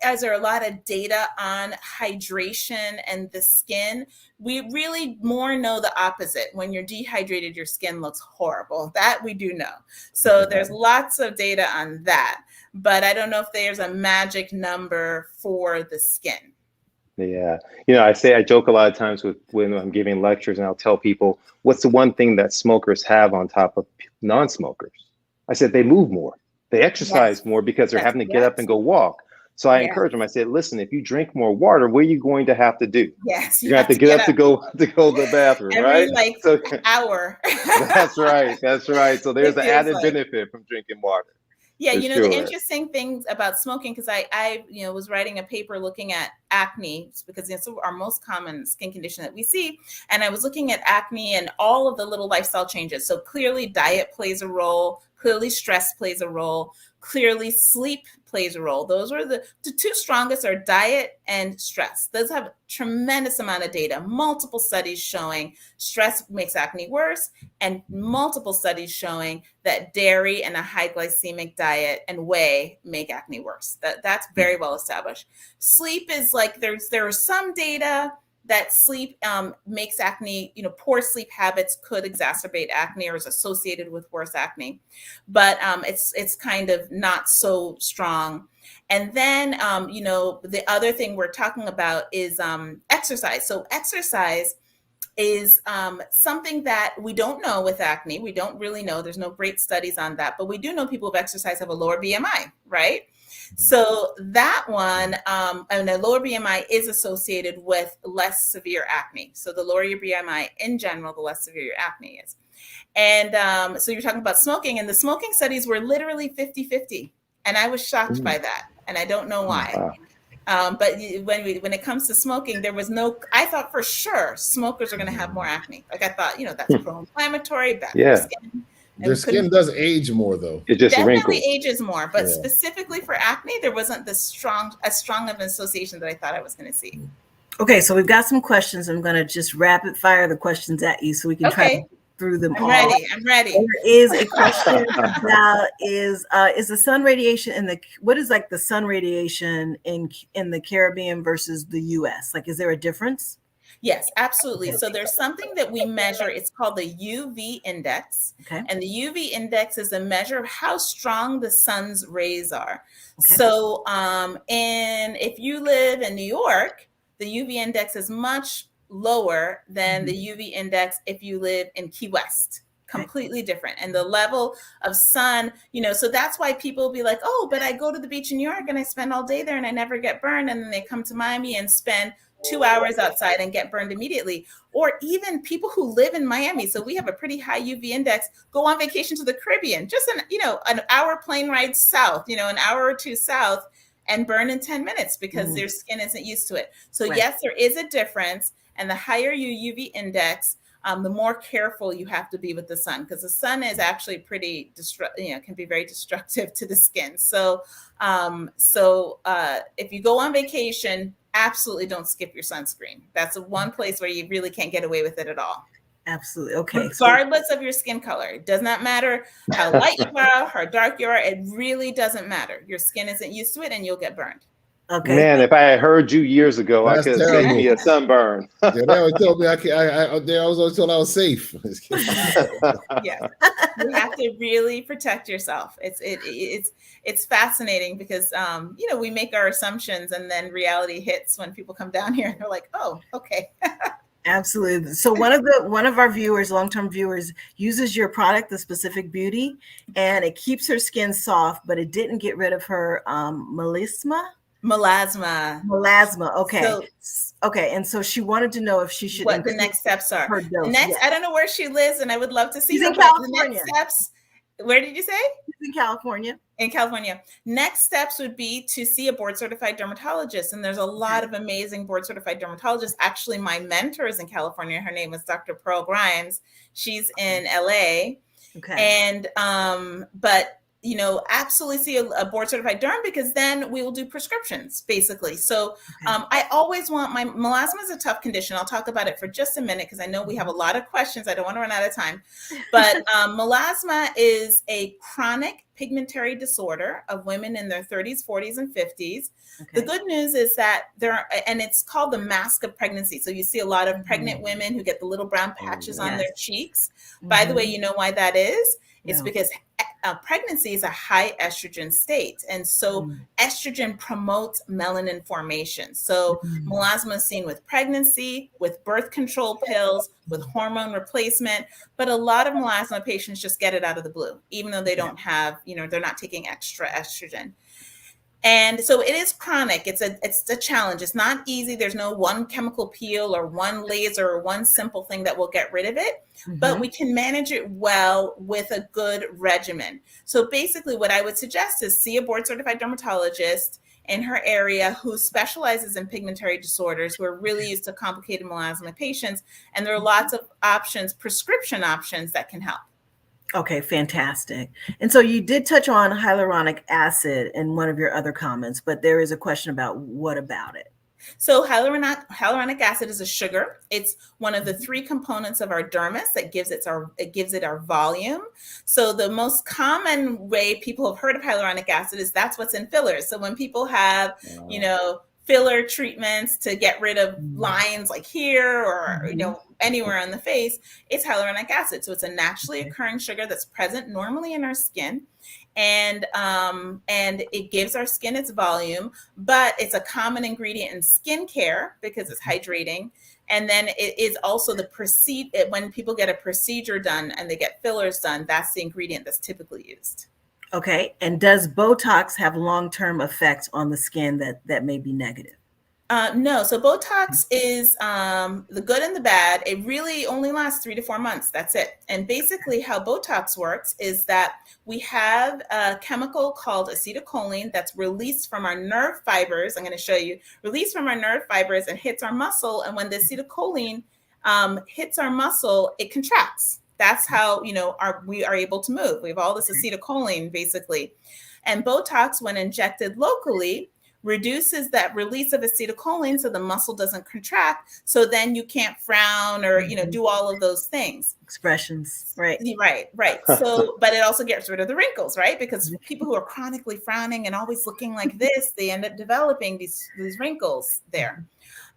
as there are a lot of data on hydration and the skin, we really more know the opposite. When you're dehydrated, your skin looks horrible. That we do know. So there's lots of data on that, but I don't know if there's a magic number for the skin. Yeah. I joke a lot of times when I'm giving lectures, and I'll tell people, what's the one thing that smokers have on top of non-smokers? I said, they move more. They exercise more because they're having to get up and go walk. So I encourage them. I said, listen, if you drink more water, what are you going to have to do? Yes. You're going to have to get up to go to the bathroom, every, right? Hour. That's right. That's right. So there's an added benefit from drinking water. Yeah, the interesting things about smoking, because I was writing a paper looking at acne, because it's our most common skin condition that we see. And I was looking at acne and all of the little lifestyle changes. So clearly diet plays a role, clearly stress plays a role, clearly sleep plays a role. Those are the 2 strongest are diet and stress. Those have a tremendous amount of data, multiple studies showing stress makes acne worse, and multiple studies showing that dairy and a high glycemic diet and whey make acne worse. That's very well established. Sleep is like, there are some data, that sleep makes acne, poor sleep habits could exacerbate acne or is associated with worse acne, but it's kind of not so strong. And then, the other thing we're talking about is exercise. So exercise is something that we don't know with acne. We don't really know. There's no great studies on that, but we do know people with exercise have a lower BMI, right? So that one, and a lower BMI is associated with less severe acne. So the lower your BMI in general, the less severe your acne is. And so you're talking about smoking, and the smoking studies were literally 50-50. And I was shocked by that. And I don't know why. Wow. But when it comes to smoking, there was no, I thought for sure smokers are going to have more acne. Like I thought, that's pro-inflammatory, bad for your Yeah. skin. Their skin does age more, though. It just Definitely wrinkles. ages more, but Yeah. specifically for acne, there wasn't as strong of an association that I thought I was going to see. Okay, so we've got some questions. I'm going to just rapid fire the questions at you so we can try to Okay. get through them I'm all. ready. I'm ready. There is a question about is the sun radiation in what is like the sun radiation in the Caribbean versus the US? Like, is there a difference? Yes, absolutely. So there's something that we measure. It's called the UV index. Okay. And the UV index is a measure of how strong the sun's rays are. Okay. So if you live in New York, the UV index is much lower than the UV index if you live in Key West. Completely different. And the level of sun, so that's why people will be like, oh, but I go to the beach in New York and I spend all day there and I never get burned. And then they come to Miami and spend 2 hours outside and get burned immediately. Or even people who live in Miami, so we have a pretty high UV index, go on vacation to the Caribbean, just an hour plane ride south, an hour or two south, and burn in 10 minutes because their skin isn't used to it. So yes, there is a difference. And the higher your UV index, the more careful you have to be with the sun, because the sun is actually pretty can be very destructive to the skin. So if you go on vacation, absolutely don't skip your sunscreen. That's the one place where you really can't get away with it at all. Absolutely. Okay. Regardless of your skin color. It does not matter how light you are, how dark you are. It really doesn't matter. Your skin isn't used to it and you'll get burned. Okay. Man, if I had heard you years ago, That's I could have saved terrible. me a sunburn. Yeah, they always told me I was always told I was safe. Yeah, you have to really protect yourself. It's fascinating because we make our assumptions and then reality hits when people come down here and they're like, oh, okay. Absolutely. So one of our viewers, long-term viewers, uses your product, the Specific Beauty, and it keeps her skin soft, but it didn't get rid of her melasma. Okay. Okay. And so she wanted to know if she should what the next steps are. Her dose. I don't know where she lives, and I would love to see She's her. In California. The next steps. Where did you say? She's in California. In California. Next steps would be to see a board-certified dermatologist, and there's a lot of amazing board-certified dermatologists. Actually, my mentor is in California. Her name is Dr. Pearl Grimes. She's in LA. Okay. And but absolutely see a board certified derm, because then we will do prescriptions basically. So I always want melasma is a tough condition. I'll talk about it for just a minute because I know we have a lot of questions. I don't want to run out of time, but melasma is a chronic pigmentary disorder of women in their 30s, 40s, and 50s. Okay. The good news is that and it's called the mask of pregnancy. So you see a lot of pregnant women who get the little brown patches on their cheeks. By the way, you know why that is? It's because pregnancy is a high estrogen state. And so estrogen promotes melanin formation. So melasma is seen with pregnancy, with birth control pills, with hormone replacement. But a lot of melasma patients just get it out of the blue, even though they don't have, they're not taking extra estrogen. And so it is chronic. It's a challenge. It's not easy. There's no one chemical peel or one laser or one simple thing that will get rid of it, but we can manage it well with a good regimen. So basically what I would suggest is see a board certified dermatologist in her area who specializes in pigmentary disorders, who are really used to complicated melasma patients. And there are lots of options, prescription options that can help. Okay, fantastic. And so you did touch on hyaluronic acid in one of your other comments, but there is a question about what about it? So hyaluronic acid is a sugar. It's one of the 3 components of our dermis that gives it our volume. So the most common way people have heard of hyaluronic acid is that's what's in fillers. So when people have, filler treatments to get rid of lines like here or anywhere on the face, it's hyaluronic acid. So it's a naturally occurring sugar that's present normally in our skin, and it gives our skin its volume, but it's a common ingredient in skincare because it's hydrating. And then it is also when people get a procedure done and they get fillers done, that's the ingredient that's typically used. Okay. And does Botox have long-term effects on the skin that may be negative? No. So Botox is the good and the bad. It really only lasts 3 to 4 months. That's it. And basically how Botox works is that we have a chemical called acetylcholine that's released from our nerve fibers. I'm going to show you, released from our nerve fibers and hits our muscle. And when the acetylcholine hits our muscle, it contracts. That's how, we are able to move. We have all this acetylcholine basically. And Botox, when injected locally, reduces that release of acetylcholine so the muscle doesn't contract. So then you can't frown or, do all of those things. Expressions, right? Right. So, but it also gets rid of the wrinkles, right? Because people who are chronically frowning and always looking like this, they end up developing these wrinkles there.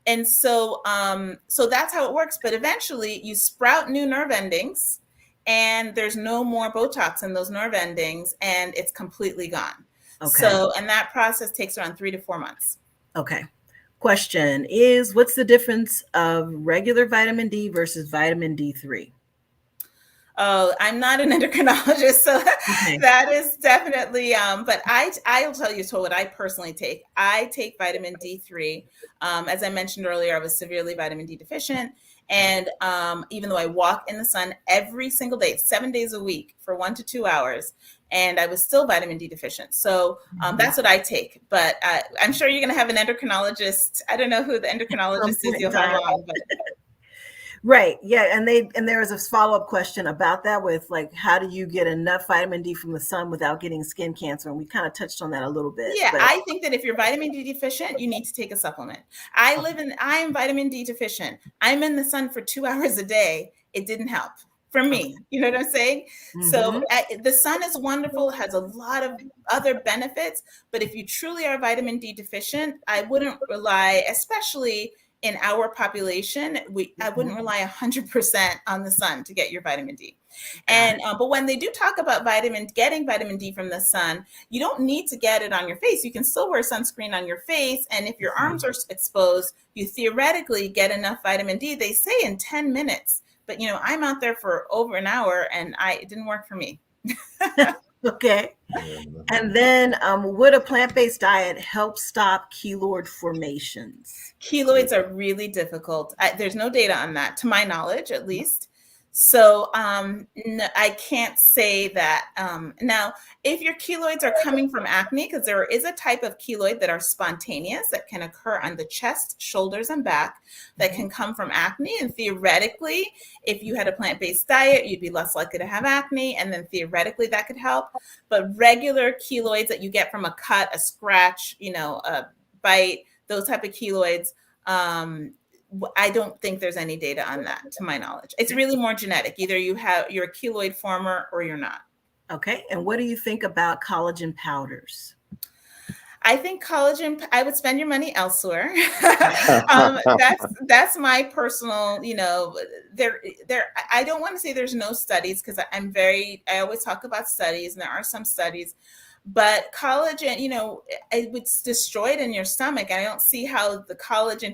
And so, so that's how it works. But eventually you sprout new nerve endings and there's no more Botox in those nerve endings and it's completely gone. Okay. So, and that process takes around 3 to 4 months. Okay. Question is, what's the difference of regular vitamin D versus vitamin D3? Oh, I'm not an endocrinologist, so that is definitely, but I'll tell you what I personally take. I take vitamin D3. As I mentioned earlier, I was severely vitamin D deficient. And even though I walk in the sun every single day, 7 days a week for 1 to 2 hours, and I was still vitamin D deficient. So that's what I take. But I'm sure you're going to have an endocrinologist. I don't know who the endocrinologist is you'll have on, but. Right. Yeah. And there was a follow-up question about that with like, how do you get enough vitamin D from the sun without getting skin cancer? And we kind of touched on that a little bit. Yeah, I think that if you're vitamin D deficient, you need to take a supplement. I am vitamin D deficient. I'm in the sun for 2 hours a day. It didn't help for me. You know what I'm saying? So the sun is wonderful, has a lot of other benefits. But if you truly are vitamin D deficient, I wouldn't rely, especially in our population, I wouldn't rely 100% on the sun to get your vitamin D. And but when they do talk about getting vitamin D from the sun, you don't need to get it on your face. You can still wear sunscreen on your face, and if your arms are exposed, you theoretically get enough vitamin D. They say in 10 minutes, but I'm out there for over an hour, and it didn't work for me. Okay. And then would a plant-based diet help stop keloid formations? Keloids are really difficult. There's no data on that, to my knowledge, at least. So no, I can't say that. Now, if your keloids are coming from acne, because there is a type of keloid that are spontaneous that can occur on the chest, shoulders, and back that can come from acne. And theoretically, if you had a plant-based diet, you'd be less likely to have acne. And then theoretically, that could help. But regular keloids that you get from a cut, a scratch, a bite, those type of keloids, I don't think there's any data on that, to my knowledge. It's really more genetic. Either you're a keloid former or you're not. Okay. And what do you think about collagen powders? I think collagen, I would spend your money elsewhere. That's my personal, I don't want to say there's no studies because I always talk about studies and there are some studies, but collagen, it's destroyed in your stomach. And I don't see how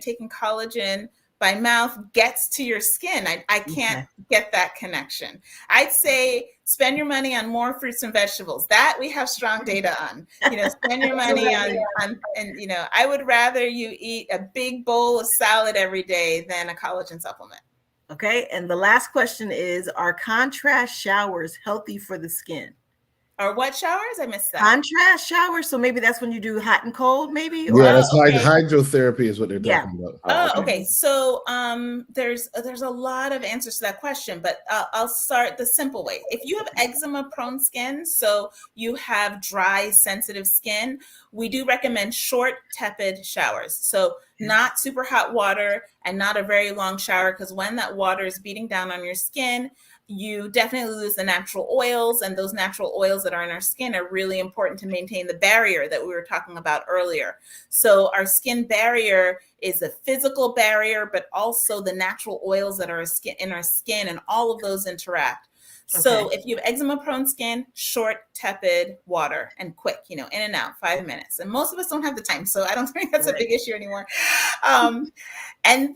taking collagen by mouth gets to your skin. I can't get that connection. I'd say spend your money on more fruits and vegetables. That we have strong data on. Spend your money on and I would rather you eat a big bowl of salad every day than a collagen supplement. Okay. And the last question is, are contrast showers healthy for the skin? Or what showers? I missed that. Contrast showers. So maybe that's when you do hot and cold, maybe? Yeah, that's hydrotherapy is what they're talking about. Okay. So there's a lot of answers to that question, but I'll start the simple way. If you have eczema prone skin, so you have dry, sensitive skin, we do recommend short, tepid showers. So not super hot water and not a very long shower, because when that water is beating down on your skin, you definitely lose the natural oils, and those natural oils that are in our skin are really important to maintain the barrier that we were talking about earlier. So our skin barrier is a physical barrier, but also the natural oils that are in our skin, and all of those interact. So if you have eczema prone skin, short, tepid water and quick, in and out, 5 minutes. And most of us don't have the time, so I don't think that's a big issue anymore. But then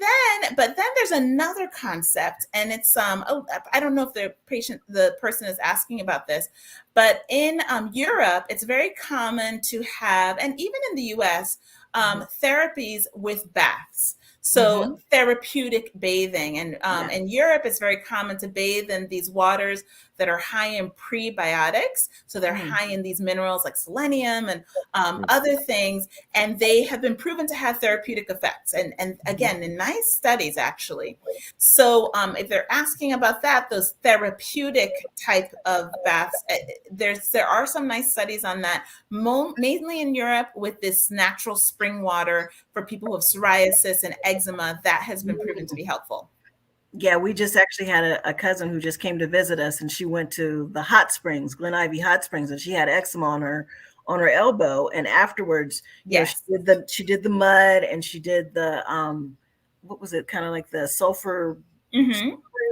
there's another concept, and it's I don't know if the person is asking about this, but in Europe, it's very common to have, and even in the US, therapies with baths. So therapeutic bathing, and in Europe, it's very common to bathe in these waters that are high in prebiotics. So they're high in these minerals like selenium and other things, and they have been proven to have therapeutic effects. And again, in nice studies, actually. So if they're asking about that, those therapeutic type of baths, there are some nice studies on that, mainly in Europe, with this natural spring water for people who have psoriasis and eczema that has been proven to be helpful. Yeah, we just actually had a cousin who just came to visit us, and she went to the hot springs, Glen Ivy hot springs, and she had eczema on her elbow. And afterwards, yes, she did the mud, and she did the what was it, kind of like the sulfur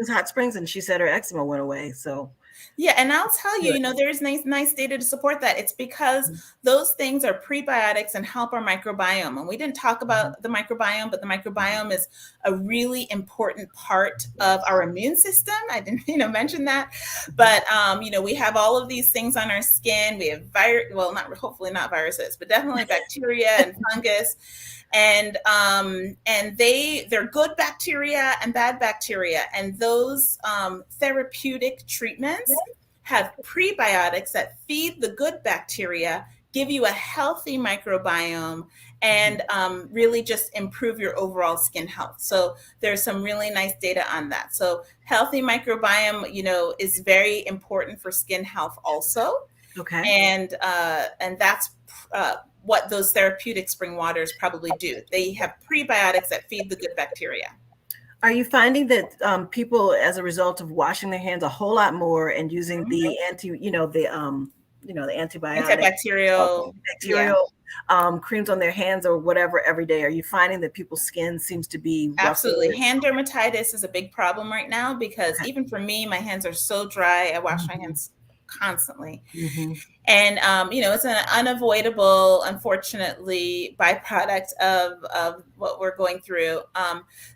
hot springs, and she said her eczema went away. So yeah, and I'll tell you, there's nice data to support that. It's because those things are prebiotics and help our microbiome. And we didn't talk about the microbiome, but the microbiome is a really important part of our immune system. I didn't, mention that, but we have all of these things on our skin. We have hopefully not viruses, but definitely bacteria and fungus. And they're good bacteria and bad bacteria, and those therapeutic treatments have prebiotics that feed the good bacteria, give you a healthy microbiome, and really just improve your overall skin health. So there's some really nice data on that. So healthy microbiome, is very important for skin health also. Okay. And that's what those therapeutic spring waters probably do. They have prebiotics that feed the good bacteria. Are you finding that people, as a result of washing their hands a whole lot more and using the the antibacterial creams on their hands or whatever every day, are you finding that people's skin seems to be absolutely? Hand dermatitis is a big problem right now, because even for me, my hands are so dry. I wash my hands constantly. And it's an unavoidable, unfortunately, byproduct of what we're going through.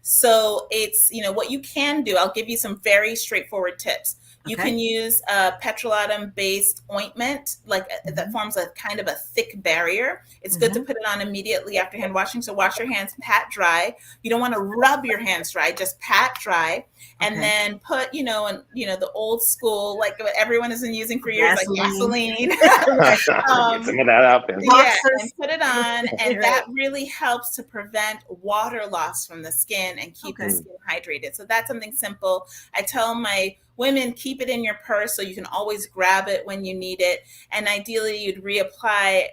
So it's, what you can do. I'll give you some very straightforward tips. You can use a petrolatum-based ointment, that forms a kind of a thick barrier. It's good to put it on immediately after hand washing. So wash your hands, pat dry. You don't want to rub your hands dry, just pat dry. And then put, the old school, like what everyone has been using for years, like gasoline. Get some of that out there. Yeah, and put it on, and that really helps to prevent water loss from the skin and keep the skin hydrated. So that's something simple. I tell my women, keep it in your purse so you can always grab it when you need it. And ideally, you'd reapply,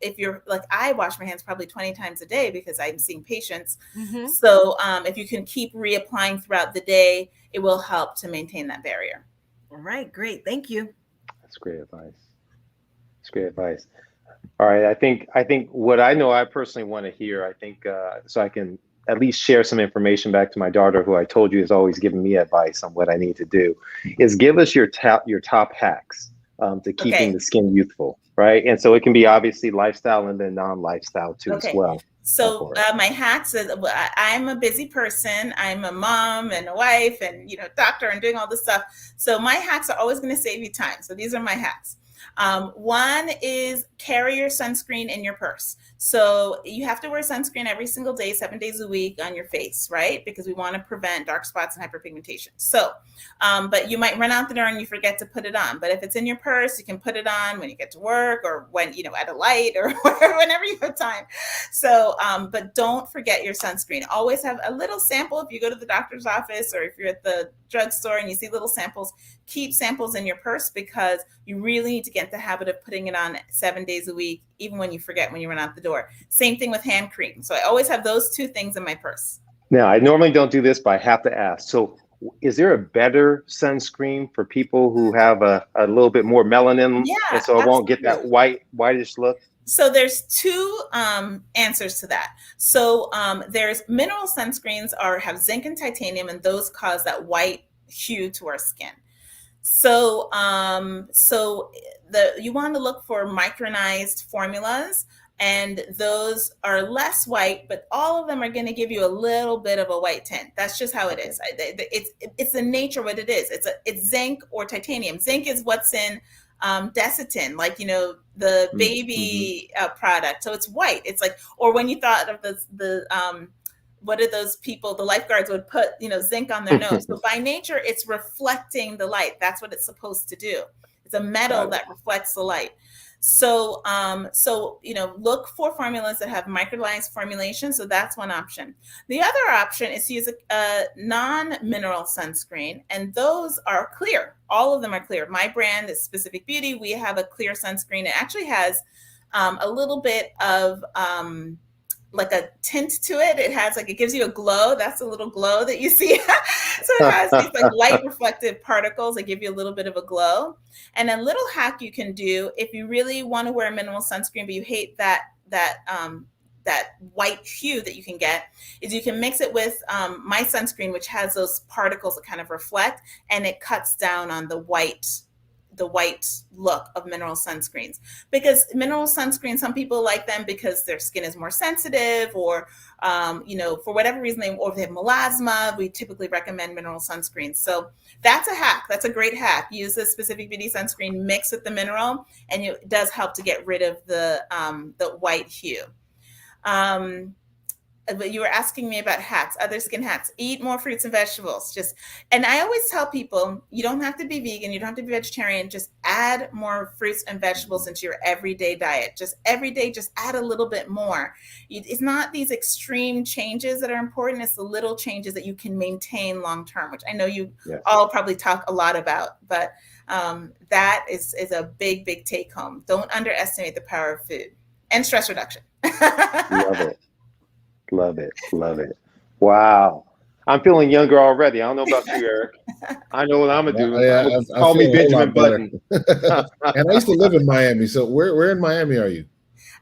if you're like, I wash my hands probably 20 times a day because I'm seeing patients. So if you can keep reapplying throughout the day, it will help to maintain that barrier. All right, great. Thank you. That's great advice. That's great advice. All right. I think what I personally want to hear, so I can at least share some information back to my daughter, who I told you is always giving me advice on what I need to do, is give us your top hacks to keeping the skin youthful, right? And so it can be obviously lifestyle and then non-lifestyle too as well. So my hacks is, I'm a busy person. I'm a mom and a wife and, doctor and doing all this stuff. So my hacks are always going to save you time. So these are my hacks. One is carry your sunscreen in your purse. So you have to wear sunscreen every single day, 7 days a week on your face, right? Because we want to prevent dark spots and hyperpigmentation. So, but you might run out the door and you forget to put it on. But if it's in your purse, you can put it on when you get to work or when, at a light or whenever you have time. So, but don't forget your sunscreen. Always have a little sample. If you go to the doctor's office or if you're at the drugstore and you see little samples, keep samples in your purse, because you really need to get the habit of putting it on 7 days a week, even when you forget when you run out the door. Same thing with hand cream. So I always have those two things in my purse. Now, I normally don't do this, but I have to ask. So is there a better sunscreen for people who have a little bit more melanin, Yeah, and so it won't get that absolutely. whitish look? So there's two answers to that. So there's mineral sunscreens have zinc and titanium, and those cause that white hue to our skin. So you want to look for micronized formulas, and those are less white, but all of them are going to give you a little bit of a white tint. That's just how it is. It's the nature of what it is. It's zinc or titanium. Zinc is what's in Desitin, like, the baby product. So it's white. It's like, or when you thought of the what did those people, the lifeguards, would put, zinc on their nose. So by nature, it's reflecting the light. That's what it's supposed to do. It's a metal that reflects the light. So, look for formulas that have micronized formulation. So that's one option. The other option is to use a non-mineral sunscreen, and those are clear. All of them are clear. My brand is Specific Beauty. We have a clear sunscreen. It actually has a little bit of like a tint to it. It gives you a glow. That's a little glow that you see. So it has these like light reflective particles that give you a little bit of a glow. And a little hack you can do if you really want to wear a minimal sunscreen, but you hate that white hue that you can get, is you can mix it with my sunscreen, which has those particles that kind of reflect, and it cuts down on the white look of mineral sunscreens. Because mineral sunscreens, some people like them because their skin is more sensitive, or for whatever reason, or they have melasma. We typically recommend mineral sunscreens. So that's a hack. That's a great hack. Use the Specific Beauty sunscreen, mix with the mineral, and it does help to get rid of the white hue. But you were asking me about hacks, other skin hacks. Eat more fruits and vegetables. And I always tell people, you don't have to be vegan, you don't have to be vegetarian. Just add more fruits and vegetables into your everyday diet. Just every day, just add a little bit more. It's not these extreme changes that are important. It's the little changes that you can maintain long term, which I know you all probably talk a lot about. But that is a big, big take home. Don't underestimate the power of food and stress reduction. Love it. Love it. Love it. Wow. I'm feeling younger already. I don't know about you, Eric. I know what I'm going to do. Call me Benjamin Button. And I used to live in Miami. So where in Miami are you?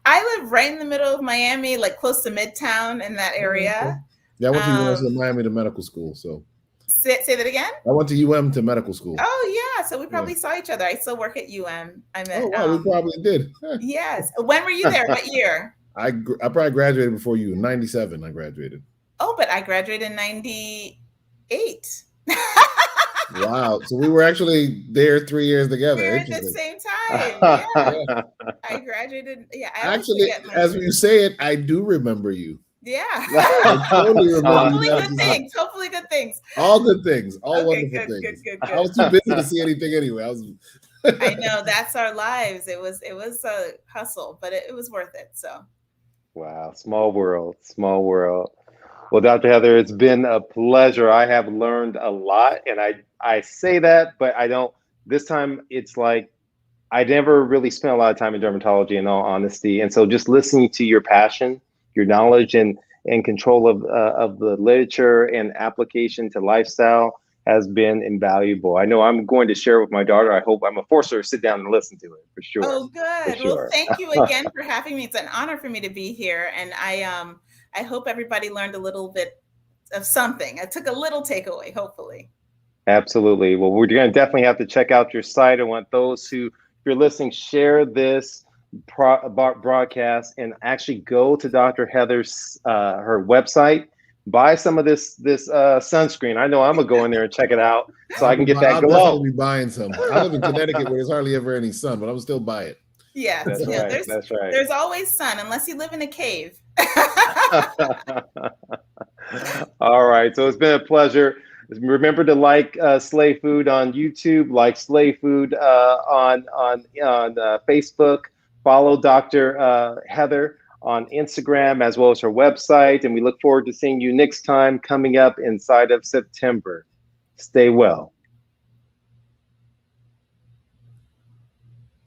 I live right in the middle of Miami, like close to Midtown, in that area. Yeah, I went to University of Miami to medical school. So say that again? I went to UM to medical school. Oh, yeah. So we probably saw each other. I still work at UM. Oh, wow. We probably did. Yes. When were you there? What year? I probably graduated before you. In 97, I graduated. Oh, but I graduated in 98. Wow. So we were actually there 3 years together. We were at the same time. Yeah. I graduated. Yeah. Actually, as you say it, I do remember you. Yeah. I totally remember you. Hopefully good things. All good things. All wonderful things. Good. I was too busy to see anything anyway. I know, that's our lives. It was a hustle, but it was worth it. So. Wow. Small world. Small world. Well, Dr. Heather, it's been a pleasure. I have learned a lot, and I say that, but I don't. This time, it's like I never really spent a lot of time in dermatology, in all honesty. And so just listening to your passion, your knowledge, and control of the literature and application to lifestyle has been invaluable. I know I'm going to share with my daughter. I hope I'm going to force her to sit down and listen to it, for sure. Oh, good. Sure. Well, thank you again for having me. It's an honor for me to be here. And I hope everybody learned a little bit of something. I took a little takeaway, hopefully. Absolutely. Well, we're going to definitely have to check out your site. I want those who, if you're listening, share this broadcast and actually go to Dr. Heather's her website, buy some of this sunscreen. I know I'm gonna go in there and check it out so I can get that glow. I'll be buying some. I live in Connecticut where there's hardly ever any sun, but I'm still buy it. Yeah, that's right. That's right. There's always sun unless you live in a cave. All right. So it's been a pleasure. Remember to like Slay Food on YouTube, like Slay Food on Facebook. Follow Dr. Heather on Instagram as well as her website. And we look forward to seeing you next time coming up inside of September. Stay well.